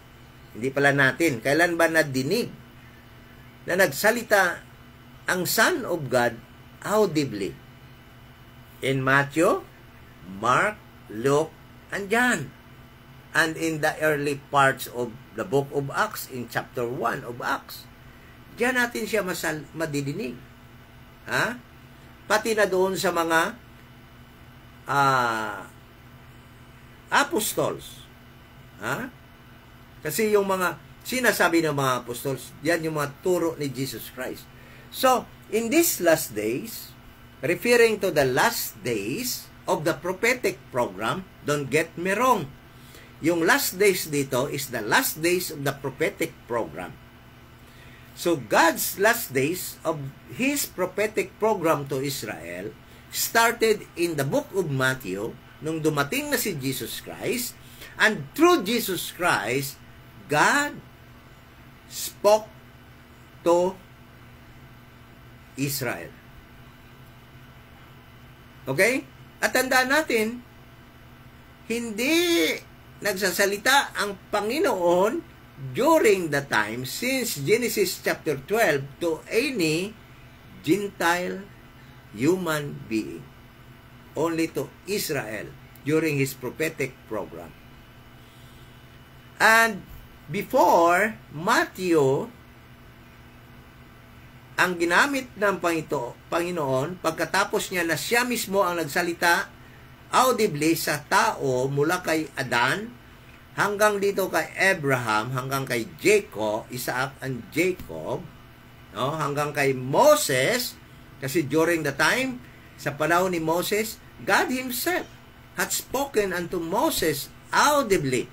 Hindi pala natin. Kailan ba nadinig na nagsalita ang Son of God audibly? In Matthew, Mark, Luke, and John. And in the early parts of the book of Acts, in chapter 1 of Acts, diyan natin siya madidinig. Ha? Pati na doon sa mga apostles. Ha? Kasi yung mga sinasabi ng mga apostles, yan yung mga turo ni Jesus Christ. So, in these last days, referring to the last days of the prophetic program, don't get me wrong. Yung last days dito is the last days of the prophetic program. So, God's last days of His prophetic program to Israel started in the book of Matthew nung dumating na si Jesus Christ, and through Jesus Christ, God spoke to Israel. Okay? At tandaan natin, hindi nagsasalita ang Panginoon during the time since Genesis chapter 12 to any Gentile human being. Only to Israel during His prophetic program. And before Matthew, ang ginamit ng Panginoon, pagkatapos niya na siya mismo ang nagsalita audibly sa tao mula kay Adan hanggang dito kay Abraham, hanggang kay Jacob, Isaac and Jacob, no? Hanggang kay Moses, kasi during the time, sa panahon ni Moses, God Himself had spoken unto Moses audibly,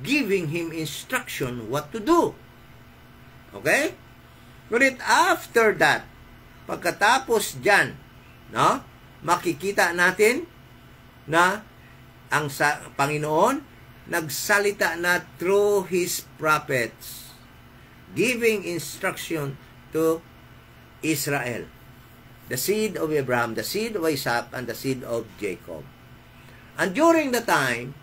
giving him instruction what to do. Okay? Ngunit after that, pagkatapos dyan, no, makikita natin na ang Panginoon nagsalita na through His prophets, giving instruction to Israel, the seed of Abraham, the seed of Isaac, and the seed of Jacob. And during the time,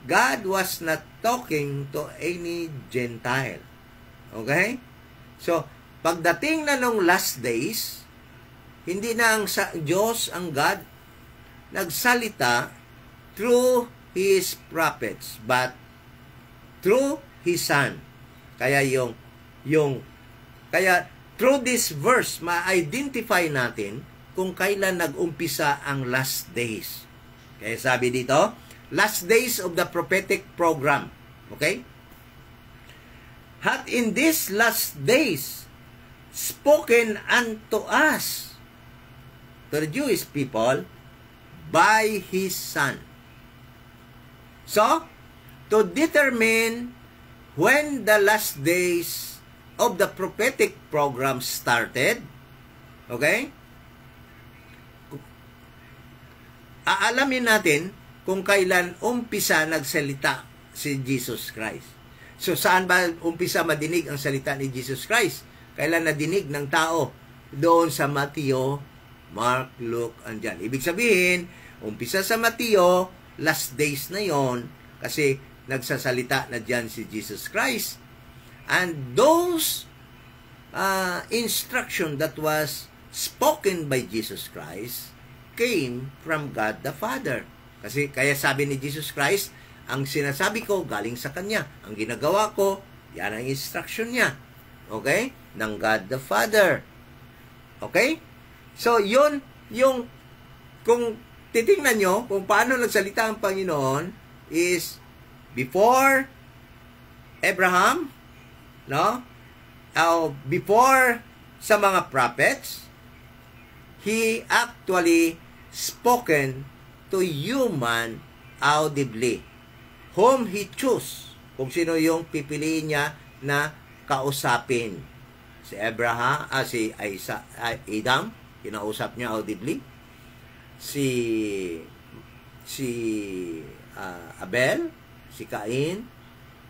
God was not talking to any Gentile. Okay? So, pagdating na nung last days, hindi na ang Diyos, ang God, nagsalita through His prophets, but through His Son. Kaya kaya through this verse, ma-identify natin kung kailan nag-umpisa ang last days. Kaya sabi dito, last days of the prophetic program. Okay? Had in these last days spoken unto us, to the Jewish people, by His Son. So, to determine when the last days of the prophetic program started, okay? Aalamin natin kung kailan umpisa nagsalita si Jesus Christ. So, saan ba umpisa madinig ang salita ni Jesus Christ? Kailan nadinig ng tao? Doon sa Matthew, Mark, Luke, and John. Ibig sabihin, umpisa sa Matthew, last days na yon, kasi nagsasalita na dyan si Jesus Christ. And those instruction that was spoken by Jesus Christ came from God the Father. Kasi kaya sabi ni Jesus Christ, ang sinasabi ko galing sa Kanya. Ang ginagawa ko, yan ang instruction niya. Okay? Ng God the Father. Okay? So, yun, yung, kung titingnan nyo, kung paano nagsalita ang Panginoon, is before Abraham, no? Before sa mga prophets, He actually spoken to human audibly, whom He chose, kung sino yung pipiliin niya na kausapin. Si Abraham, si Adam, kinausap niya audibly. Si Abel, si Cain,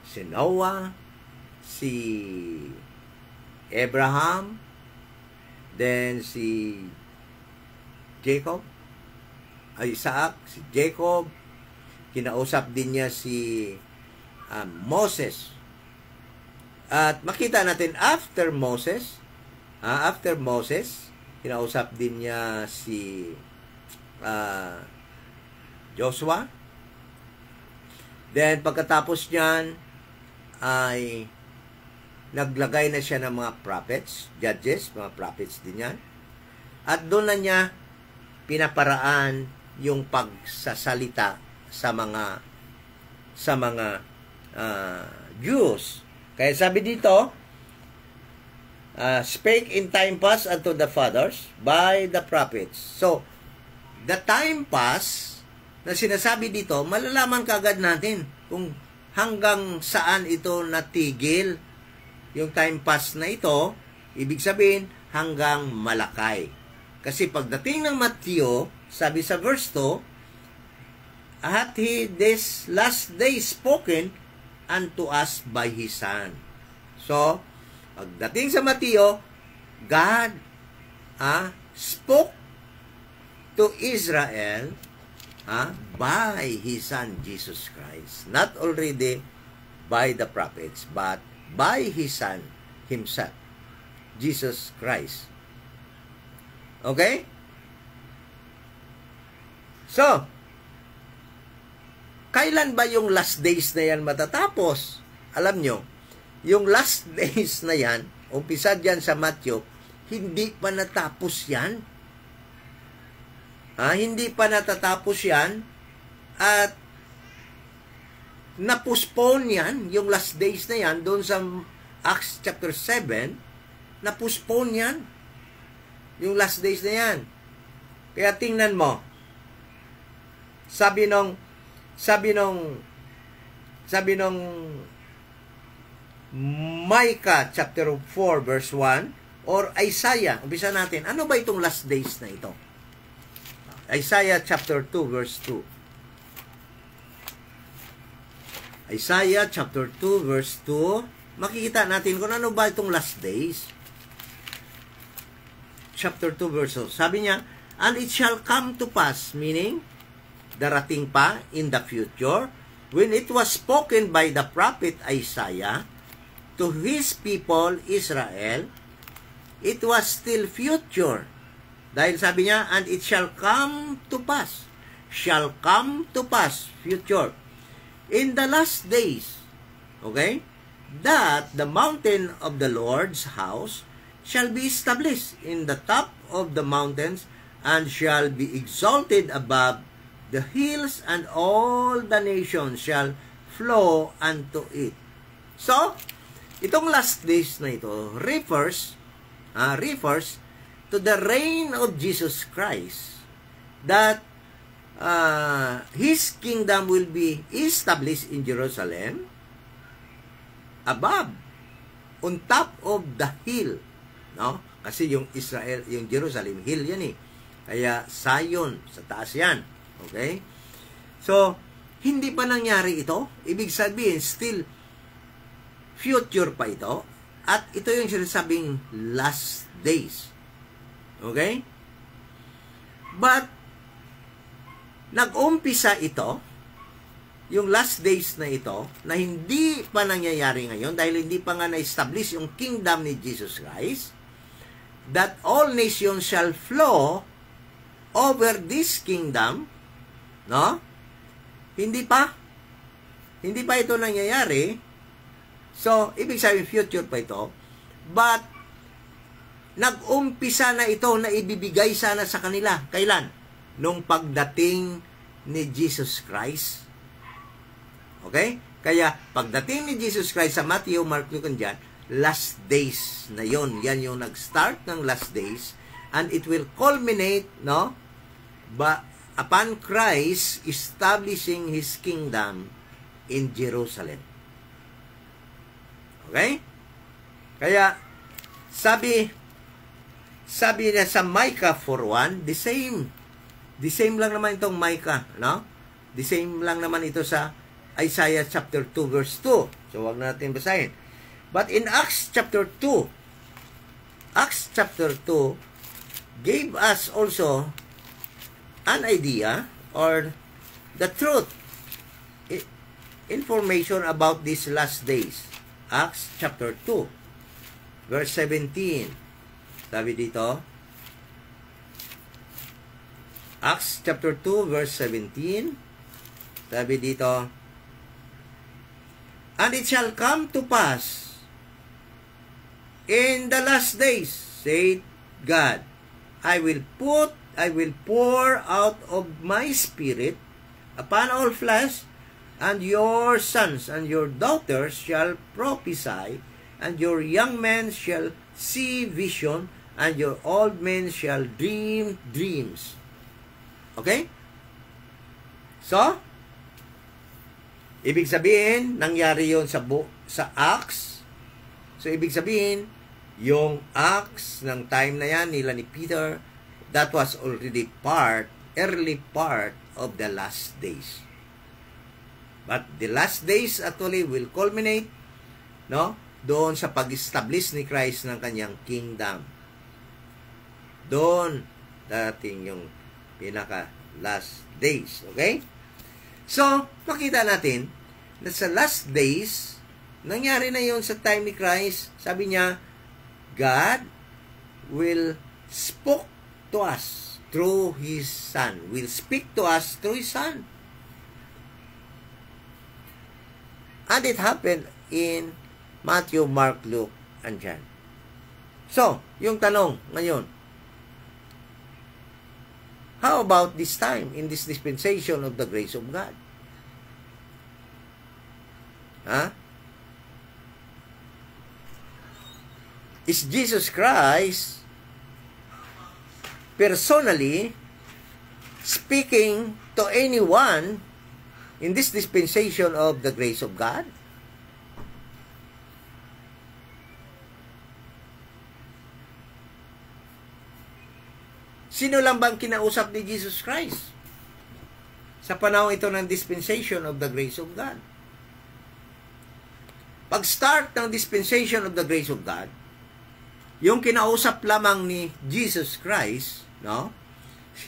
si Noah, si Abraham, then si Jacob, Isaac, si Jacob, kinausap din niya si Moses. At makita natin after Moses, kinausap din niya si Joshua. Then pagkatapos niyan ay naglagay na siya ng mga prophets, judges, mga prophets din yan. At doon na niya pinaparaan yung pagsasalita sa mga Jews. Kaya sabi dito, spake in time past unto the fathers by the prophets. So, the time past na sinasabi dito, malalaman kagad natin kung hanggang saan ito natigil. Yung time past na ito, ibig sabihin hanggang Malakay. Kasi pagdating ng Matthew, sabi sa verse 2, hath he this last day spoken unto us by his Son. So, pagdating sa Matthew, God spoke to Israel by his Son Jesus Christ. Not already by the prophets, but by his Son himself, Jesus Christ. Okay? So, kailan ba yung last days na yan matatapos? Alam nyo, yung last days na yan, umpisa dyan sa Matthew, hindi pa natapos yan. Hindi pa natatapos yan. At na-postpone yan, yung last days na yan, doon sa Acts chapter 7, na-postpone yan. Yung last days na yan. Kaya tingnan mo, sabi nung Micah chapter 4 verse 1 or Isaiah, umpisa natin, ano ba itong last days na ito? Isaiah chapter 2 verse 2. Isaiah chapter 2 verse 2, makikita natin kung ano ba itong last days. Chapter 2 verse 2. Sabi niya, and it shall come to pass, meaning darating pa in the future, when it was spoken by the prophet Isaiah to his people Israel, it was still future. Dahil sabi niya, and it shall come to pass. Shall come to pass, future. In the last days, okay, that the mountain of the Lord's house shall be established in the top of the mountains and shall be exalted above the hills, and all the nations shall flow unto it. So, itong last days na ito refers to the reign of Jesus Christ, that his kingdom will be established in Jerusalem, above, on top of the hill, no? Kasi yung Israel, yung Jerusalem hill yan eh. Kaya Zion, sa taas yan. Okay? So, hindi pa nangyari ito. Ibig sabihin, still future pa ito. At ito yung sinasabing last days. Okay? But, nag-umpisa ito, yung last days na ito, na hindi pa nangyayari ngayon dahil hindi pa nga na-establish yung kingdom ni Jesus Christ, that all nations shall flow over this kingdom, no? Hindi pa ito nangyayari. So, ibig sabihin future pa ito. But, nag-umpisa na ito na ibibigay sana sa kanila. Kailan? Nung pagdating ni Jesus Christ. Okay? Kaya, pagdating ni Jesus Christ sa Matthew, Mark, Luke, and John, last days na yon. Yan yung nag-start ng last days. And it will culminate, no? But upon Christ establishing his kingdom in Jerusalem. Okay? Kaya, sabi niya sa Micah 4:1, the same lang naman itong Micah, no? The same lang naman ito sa Isaiah chapter 2 verse 2. So, wag natin basahin. But in Acts chapter 2, Acts chapter 2 gave us also an idea or the truth, information about these last days. Acts chapter 2 verse 17. Sabi dito, Acts chapter 2 verse 17. Sabi dito, and it shall come to pass in the last days, saith God, I will pour out of my spirit upon all flesh, and your sons and your daughters shall prophesy, and your young men shall see vision, and your old men shall dream dreams. Okay? So, ibig sabihin, nangyari yon sa Acts. So, ibig sabihin, yung Acts ng time na yan, nila ni Peter, that was already early part of the last days. But the last days actually will culminate, no, doon sa pag-establish ni Christ ng kanyang kingdom. Doon dating yung pinaka last days. Okay? So, makita natin na sa last days, nangyari na yon sa time ni Christ. Sabi niya, God will spoke to us through His Son. Will speak to us through His Son. And it happened in Matthew, Mark, Luke, and John. So, yung tanong ngayon, how about this time, in this dispensation of the grace of God? Is Jesus Christ personally speaking to anyone in this dispensation of the grace of God? Sino lang bang kinausap ni Jesus Christ sa panahon ito ng dispensation of the grace of God? Pag-start ng dispensation of the grace of God, yung kinausap lamang ni Jesus Christ, no?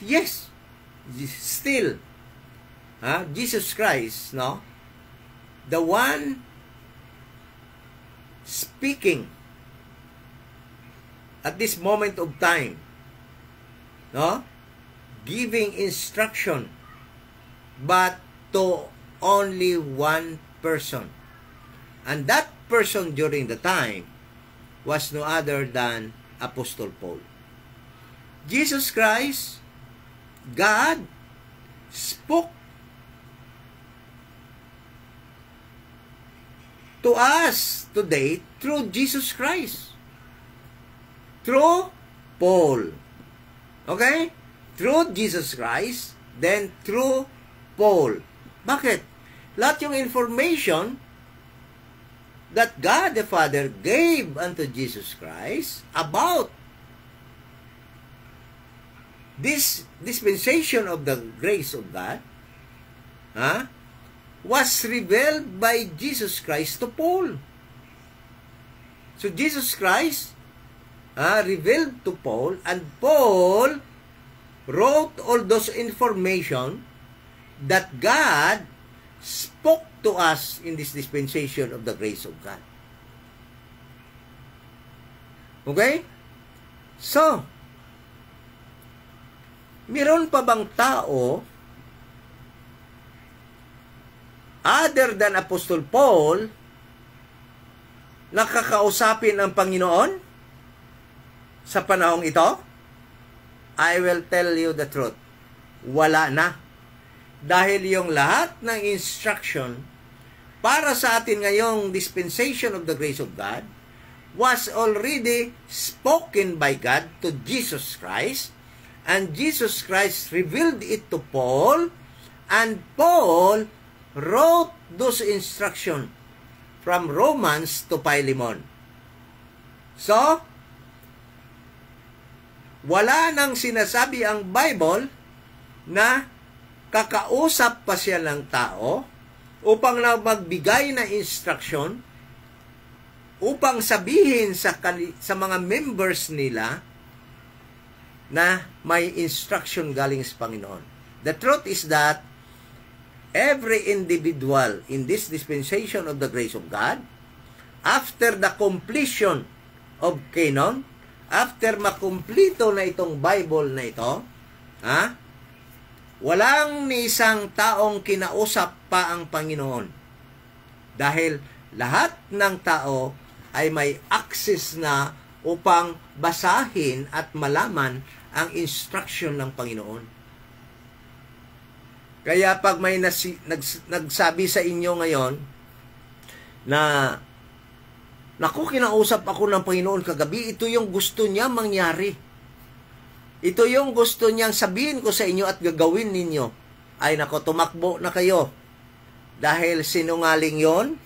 Yes, still, Jesus Christ, no? The one speaking at this moment of time, no? Giving instruction, but to only one person. And that person during the time was no other than Apostle Paul. Jesus Christ, God, spoke to us today through Jesus Christ. Through Paul. Okay? Through Jesus Christ, then through Paul. Bakit? Lahat yung information that God the Father gave unto Jesus Christ about this dispensation of the grace of God was revealed by Jesus Christ to Paul. So Jesus Christ revealed to Paul, and Paul wrote all those information that God spoke to us in this dispensation of the grace of God. Okay? So, meron pa bang tao other than Apostle Paul na kakausapin ang Panginoon sa panahong ito? I will tell you the truth. Wala na. Dahil yung lahat ng instruction para sa atin ngayong dispensation of the grace of God was already spoken by God to Jesus Christ, and Jesus Christ revealed it to Paul, and Paul wrote those instructions from Romans to Philemon. So, wala nang sinasabi ang Bible na kakausap pa siya ng tao upang na magbigay na instruction upang sabihin sa mga members nila na may instruction galing sa Panginoon. The truth is that every individual in this dispensation of the grace of God, after the completion of canon, after makumplito na itong Bible na ito, walang ni isang taong kinausap pa ang Panginoon. Dahil lahat ng tao ay may access na upang basahin at malaman ang instruction ng Panginoon. Kaya pag may nagsabi sa inyo ngayon na, naku, kinausap ako ng Panginoon kagabi, ito yung gusto niya mangyari. Ito yung gusto niyang sabihin ko sa inyo at gagawin ninyo. Ay nako, tumakbo na kayo. Dahil sinungaling yon,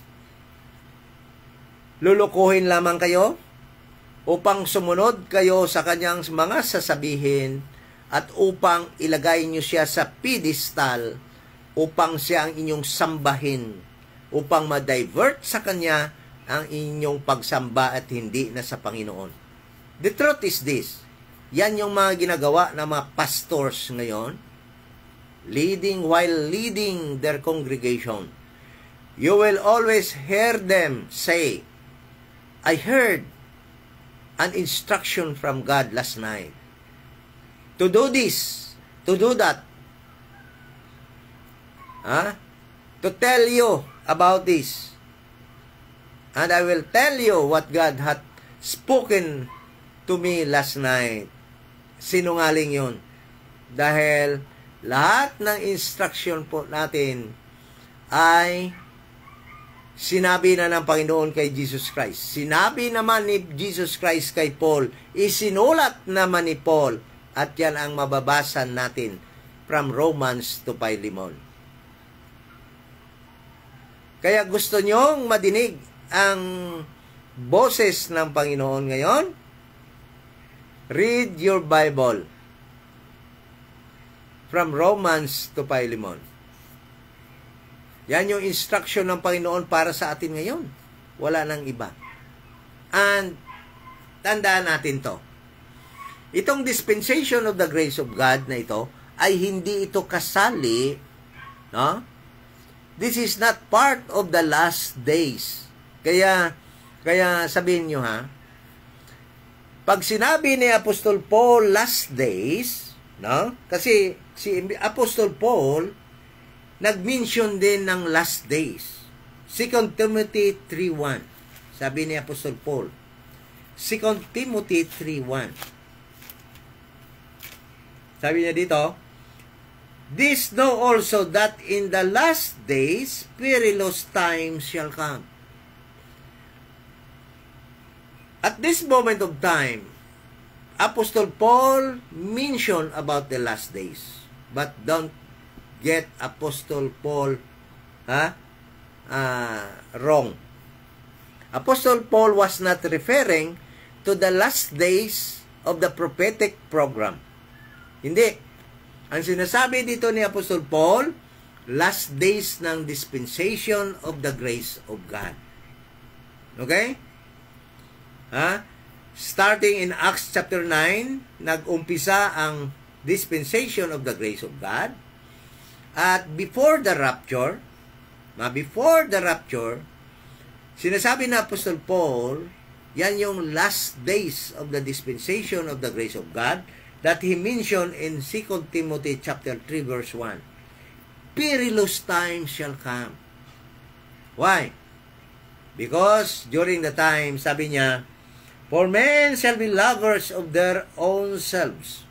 lulukuhin lamang kayo upang sumunod kayo sa kanyang mga sasabihin at upang ilagay niyo siya sa pedestal upang siya ang inyong sambahin, upang ma-divert sa kanya ang inyong pagsamba at hindi na sa Panginoon. The truth is this. Yan yung mga ginagawa ng mga pastors ngayon, while leading their congregation. You will always hear them say, I heard an instruction from God last night to do this, to do that, to tell you about this. And I will tell you what God had spoken to me last night. Sinungaling yun. Dahil lahat ng instruction po natin ay sinabi na ng Panginoon kay Jesus Christ. Sinabi naman ni Jesus Christ kay Paul. Isinulat naman ni Paul. At yan ang mababasa natin from Romans to Philemon. Kaya gusto nyong madinig ang boses ng Panginoon ngayon? Read your Bible from Romans to Philemon. Yan yung instruction ng Panginoon para sa atin ngayon. Wala nang iba. And tandaan natin to. Itong dispensation of the grace of God na ito ay hindi ito kasali, no? This is not part of the last days. Kaya sabihin nyo pag sinabi ni Apostol Paul last days, no? Kasi si Apostol Paul nag-mention din ng last days. 2 Timothy 3:1. Sabi ni Apostol Paul. 2 Timothy 3:1. Sabi niya dito, this know also that in the last days perilous times shall come. At this moment of time, Apostle Paul mentioned about the last days. But don't get Apostle Paul wrong. Apostle Paul was not referring to the last days of the prophetic program. Hindi. Ang sinasabi dito ni Apostle Paul, last days ng dispensation of the grace of God. Okay? Starting in Acts chapter 9, nag-umpisa ang dispensation of the grace of God. At before the rapture, sinasabi na Apostle Paul, yan yung last days of the dispensation of the grace of God that he mentioned in 2 Timothy chapter 3 verse 1. Perilous times shall come. Why? Because during the time, sabi niya, for men shall be lovers of their own selves.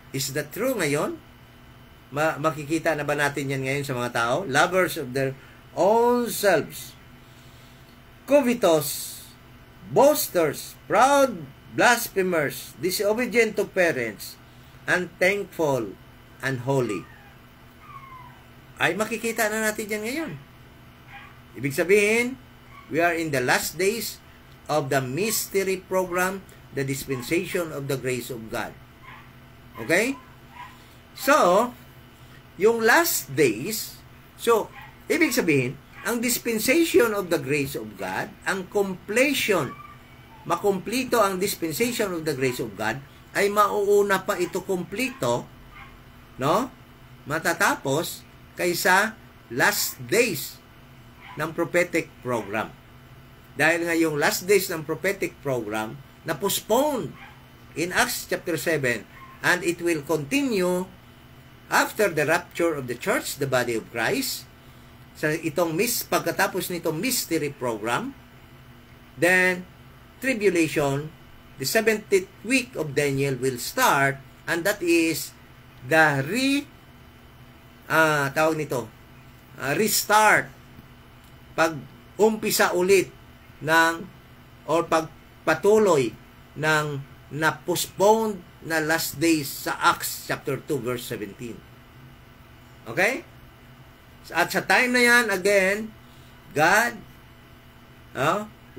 Is that true ngayon? Makikita na ba natin yan ngayon sa mga tao? Lovers of their own selves. Covetous, boasters, proud, blasphemers, disobedient to parents, unthankful, unholy. Ay makikita na natin yan ngayon. Ibig sabihin, we are in the last days of the mystery program, the dispensation of the grace of God. Okay? So, yung last days, so, ibig sabihin, ang dispensation of the grace of God, ang completion, makumplito ang dispensation of the grace of God, ay mauuna pa ito kumplito, no? Matatapos kaysa last days ng prophetic program. Dahil nga yung last days ng prophetic program na postponed in Acts chapter 7, and it will continue after the rapture of the church, the body of Christ, sa pagkatapos nitong mystery program, then tribulation, the 70th week of Daniel will start, and that is the restart, pag-umpisa ulit pagpatuloy ng na-postponed na last days sa Acts chapter 2 verse 17. Okay? At sa time na yan, again, God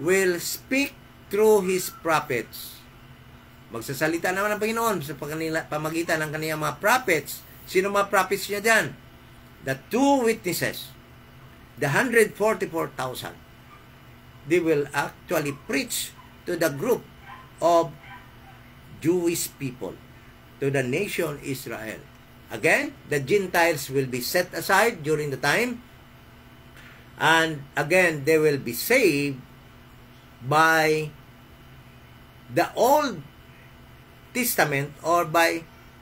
will speak through His prophets. Magsasalita naman ang Panginoon sa pamagitan ng kaniyang mga prophets. Sino mga prophets niya dyan? The two witnesses, the 144,000. They will actually preach to the group of Jewish people, to the nation Israel. Again, the Gentiles will be set aside during the time, and again, they will be saved by the Old Testament or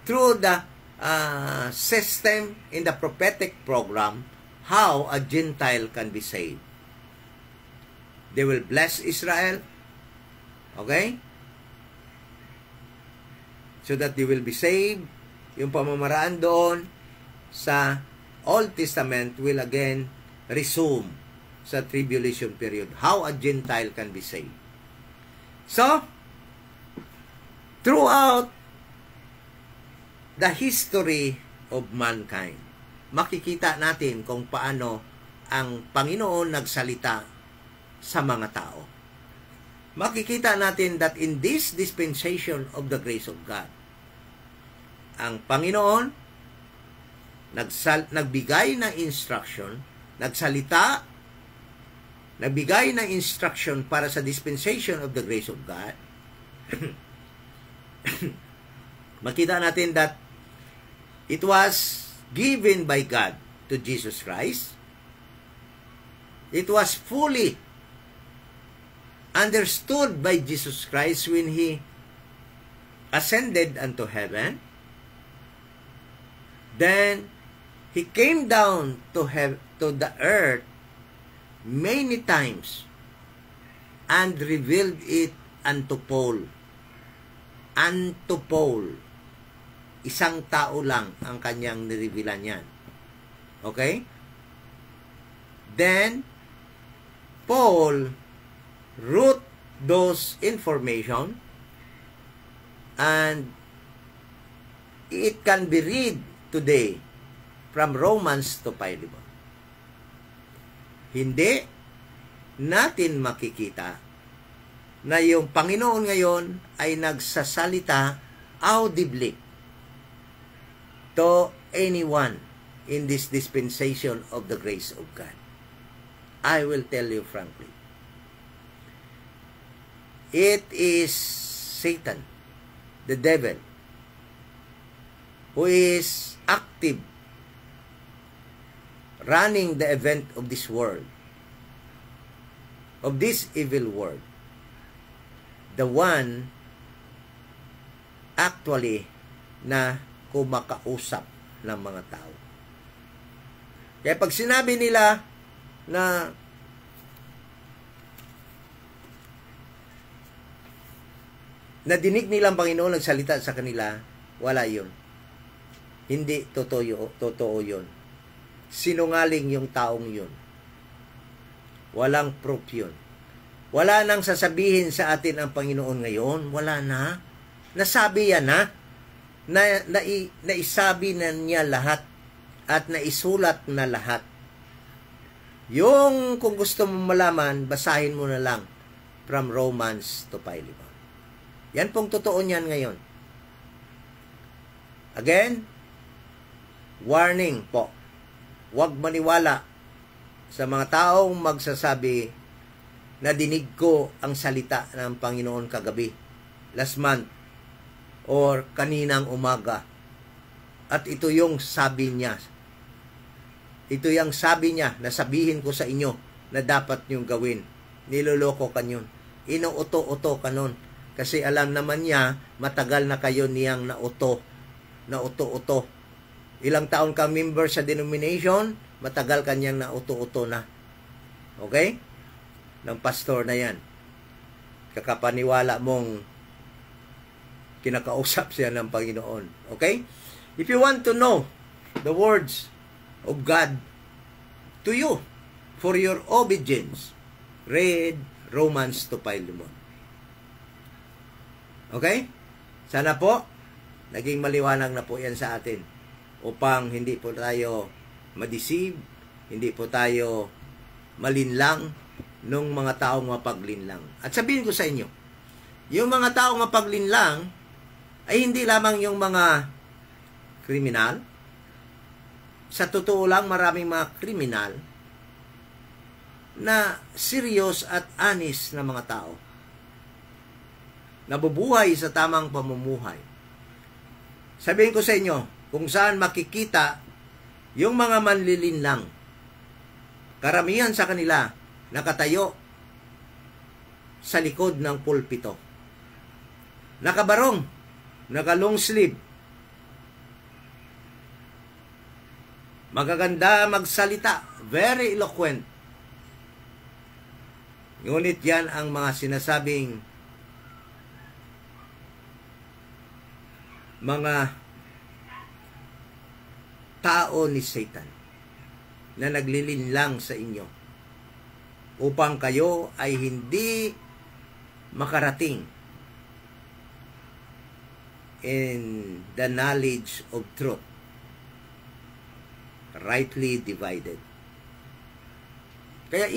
through the system in the prophetic program, how a Gentile can be saved. They will bless Israel, okay? So that they will be saved. Yung pamamaraan doon sa Old Testament will again resume sa tribulation period. How a Gentile can be saved. So, throughout the history of mankind, makikita natin kung paano ang Panginoon nagsalita sa mga tao. Makikita natin that in this dispensation of the grace of God, ang Panginoon nagbigay ng instruction, nagbigay ng instruction para sa dispensation of the grace of God. Makita natin that it was given by God to Jesus Christ. It was fully understood by Jesus Christ when He ascended unto heaven. Then He came down to the earth many times and revealed it unto Paul. Unto Paul. Isang tao lang ang kanyang nirevealan yan. Okay? Then, Paul wrote those information, and it can be read today from Romans to Philemon. Hindi natin makikita na yung Panginoon ngayon ay nagsasalita audibly to anyone in this dispensation of the grace of God. I will tell you frankly, it is Satan, the devil, who is active running the event of this world, of this evil world, the one actually na kumakausap ng mga tao. Kaya pag sinabi nila na nadinig nilang Panginoon nagsalita sa kanila, wala yun. Hindi totoo yun. Sinungaling yung taong yun. Walang proof yun. Wala nang sasabihin sa atin ang Panginoon ngayon. Wala na. Nasabi yan na. Naisabi na niya lahat at naisulat na lahat. Yung kung gusto mo malaman, basahin mo na lang from Romans to Philemon. Yan pong totoo niyan ngayon. Again, warning po. Huwag maniwala sa mga taong magsasabi na dinig ko ang salita ng Panginoon kagabi, last month, or kaninang umaga. At ito yung sabi niya. Ito yung sabi niya na sabihin ko sa inyo na dapat niyong gawin. Niloloko ka yun. Inuuto-uto ka nun. Kasi alam naman niya, matagal na kayo niyang nauto-uto. Ilang taon ka member sa denomination, matagal kanyang nauto-uto na. Okay? Ng pastor na yan. Kakapaniwala mong kinakausap siya ng Panginoon. Okay? If you want to know the words of God to you for your obedience, read Romans to Philemon. Okay? Sana po, naging maliwanag na po yan sa atin upang hindi po tayo ma-deceive, hindi po tayo malinlang nung mga taong mapaglinlang. At sabihin ko sa inyo, yung mga taong mapaglinlang ay hindi lamang yung mga kriminal. Sa totoo lang, maraming mga kriminal na serious at honest na mga tao. Nabubuhay sa tamang pamumuhay. Sabihin ko sa inyo, kung saan makikita yung mga manlilinlang, karamihan sa kanila nakatayo sa likod ng pulpito. Nakabarong, naka-long sleeve. Magaganda magsalita, very eloquent. Ngunit yan ang mga sinasabing mga tao ni Satan na naglilinlang sa inyo upang kayo ay hindi makarating in the knowledge of truth, rightly divided. Kaya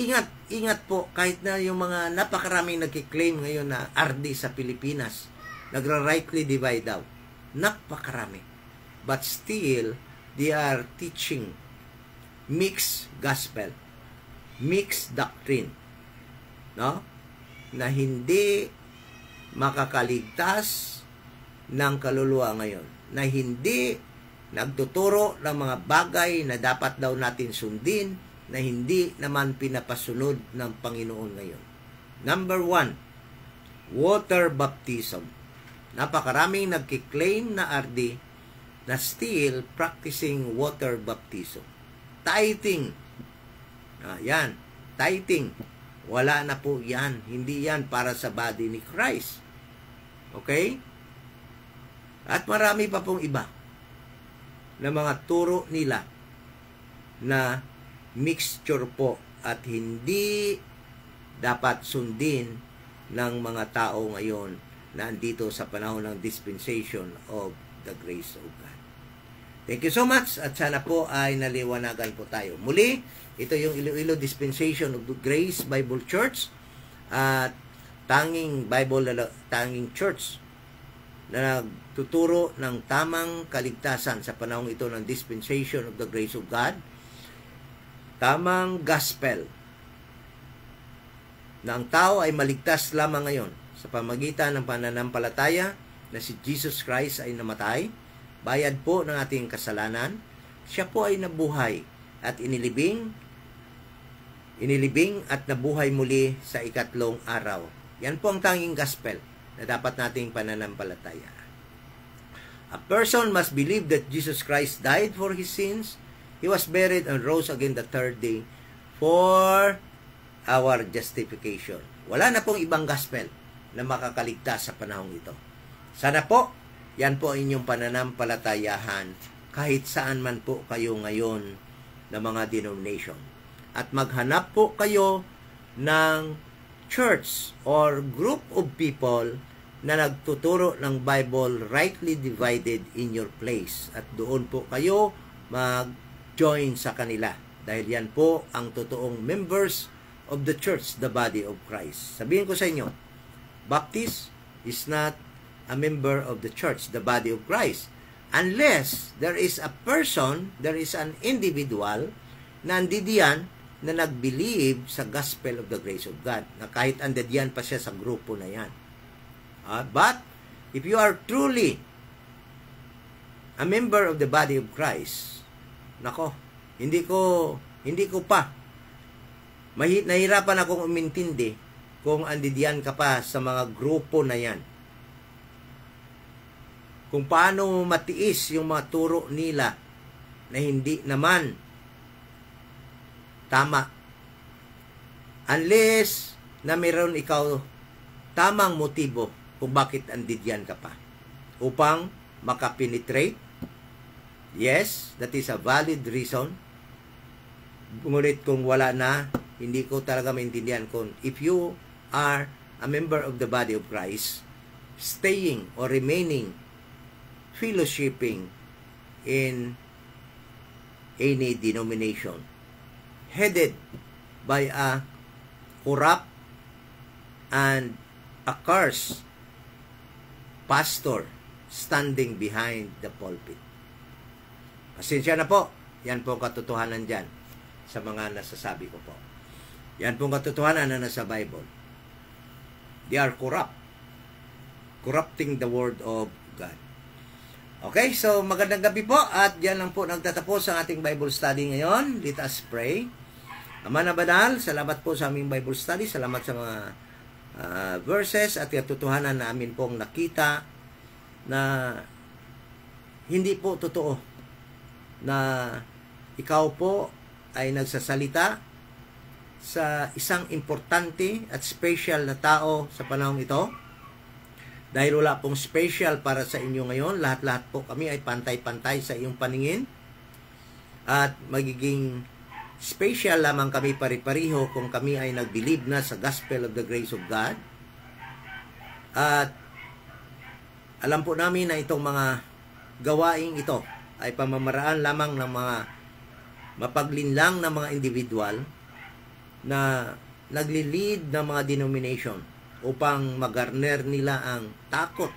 ingat po, kahit na yung mga napakaraming nagkiklaim ngayon na RD sa Pilipinas, nagra-rightly divide daw. Napakarami. But still, they are teaching mixed gospel, mixed doctrine, no? Na hindi makakaligtas ng kaluluwa ngayon, na hindi nagtuturo ng mga bagay na dapat daw natin sundin, na hindi naman pinapasunod ng Panginoon ngayon. Number 1, water baptism. Napakaraming nagkiklaim na RD na still practicing water baptism. Tithing. Yan. Tithing. Wala na po yan. Hindi yan para sa body ni Christ. Okay? At marami pa pong iba na mga turo nila na mixture po at hindi dapat sundin ng mga tao ngayon na andito sa panahon ng dispensation of the grace of God. Thank you so much at sana po ay naliwanagan po tayo. Muli, ito yung Iloilo Dispensation of the Grace Bible Church at tanging church na nagtuturo ng tamang kaligtasan sa panahon ito ng dispensation of the grace of God, tamang gospel na ang tao ay maligtas lamang ngayon sa pamagitan ng pananampalataya na si Jesus Christ ay namatay, bayad po ng ating kasalanan, siya po ay nabuhay at inilibing at nabuhay muli sa ikatlong araw. Yan po ang tanging gospel na dapat nating pananampalataya. A person must believe that Jesus Christ died for his sins, he was buried and rose again the third day for our justification. Wala na pong ibang gospel na makakaligtas sa panahong ito. Sana po, yan po inyong pananampalatayahan kahit saan man po kayo ngayon na mga denomination. At maghanap po kayo ng church or group of people na nagtuturo ng Bible rightly divided in your place. At doon po kayo mag-join sa kanila. Dahil yan po ang totoong members of the church, the body of Christ. Sabihin ko sa inyo, Baptist is not a member of the church, the body of Christ. Unless there is a person, there is an individual na nandidiyan na nag-believe sa gospel of the grace of God, na kahit andyan pa siya sa grupo na yan. But, if you are truly a member of the body of Christ, nako, hindi ko pa, nahirapan akong umintindi kung andyan ka pa sa mga grupo na yan. Kung paano matiis yung mga turo nila na hindi naman tama. Unless na meron ikaw tamang motibo kung bakit andyan ka pa. Upang makapenetrate. Yes, that is a valid reason. Ngunit kung wala na, hindi ko talaga maintindihan kung if you are a member of the body of Christ, staying or remaining fellowshipping in any denomination headed by a corrupt and accursed pastor standing behind the pulpit. Pasensya na po. Yan po ang katotohanan dyan sa mga nasasabi ko po. Yan po ang katotohanan na nasa Bible. They are corrupt. Corrupting the word of God. Okay, so magandang gabi po at yan lang po nagtatapos ang ating Bible study ngayon. Let us pray. Ama na banal, salamat po sa aming Bible study. Salamat sa mga verses at katotohanan na amin pong nakita na hindi po totoo na ikaw po ay nagsasalita sa isang importante at special na tao sa panahon ito. Dahil wala pong special para sa inyo ngayon, lahat-lahat po kami ay pantay-pantay sa iyong paningin. At magiging special lamang kami pari-pariho kung kami ay nag-believe na sa gospel of the grace of God. At alam po namin na itong mga gawaing ito ay pamamaraan lamang ng mga mapaglinlang na mga individual na nagli-lead ng mga denomination upang magarner nila ang takot,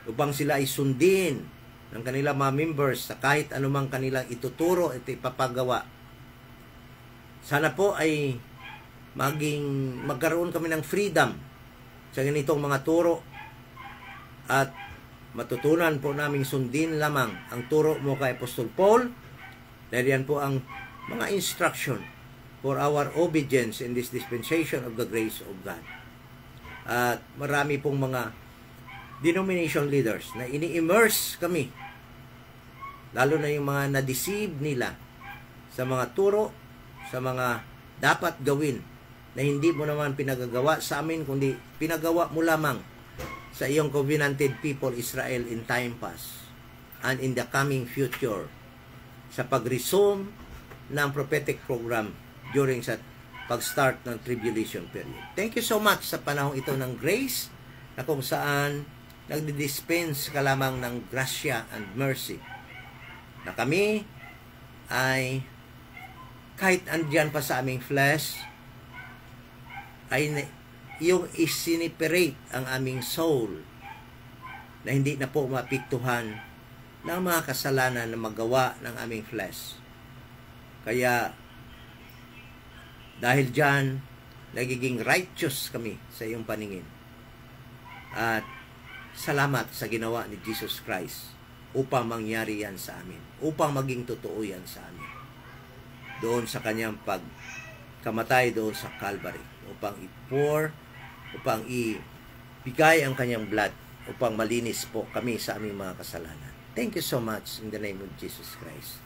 upang sila ay sundin ng kanilang mga members sa kahit anumang kanilang ituturo at ipapagawa. Sana po ay magkaroon kami ng freedom sa ganitong mga turo at matutunan po namin sundin lamang ang turo mo kay Apostol Paul, dahil yan po ang mga instruction for our obedience in this dispensation of the grace of God. At marami pong mga denomination leaders na ini-immerse kami, lalo na yung mga na-deceive nila sa mga turo, sa mga dapat gawin na hindi mo naman pinagagawa sa amin, kundi pinagawa mo lamang sa iyong covenanted people Israel in time past and in the coming future sa pag-resume ng prophetic program during sa pag-start ng tribulation period. Thank you so much sa panahong ito ng grace na kung saan nagdi-dispense ka lamang ng grasya and mercy na kami ay kahit andyan pa sa aming flesh ay yung isiniperate ang aming soul na hindi na po mapiktuhan ng mga kasalanan na magawa ng aming flesh. Kaya dahil dyan, nagiging righteous kami sa iyong paningin. At salamat sa ginawa ni Jesus Christ upang mangyari yan sa amin. Upang maging totoo yan sa amin. Doon sa kanyang pagkamatay doon sa Calvary. Upang ibigay ang kanyang blood. Upang malinis po kami sa aming mga kasalanan. Thank you so much in the name of Jesus Christ.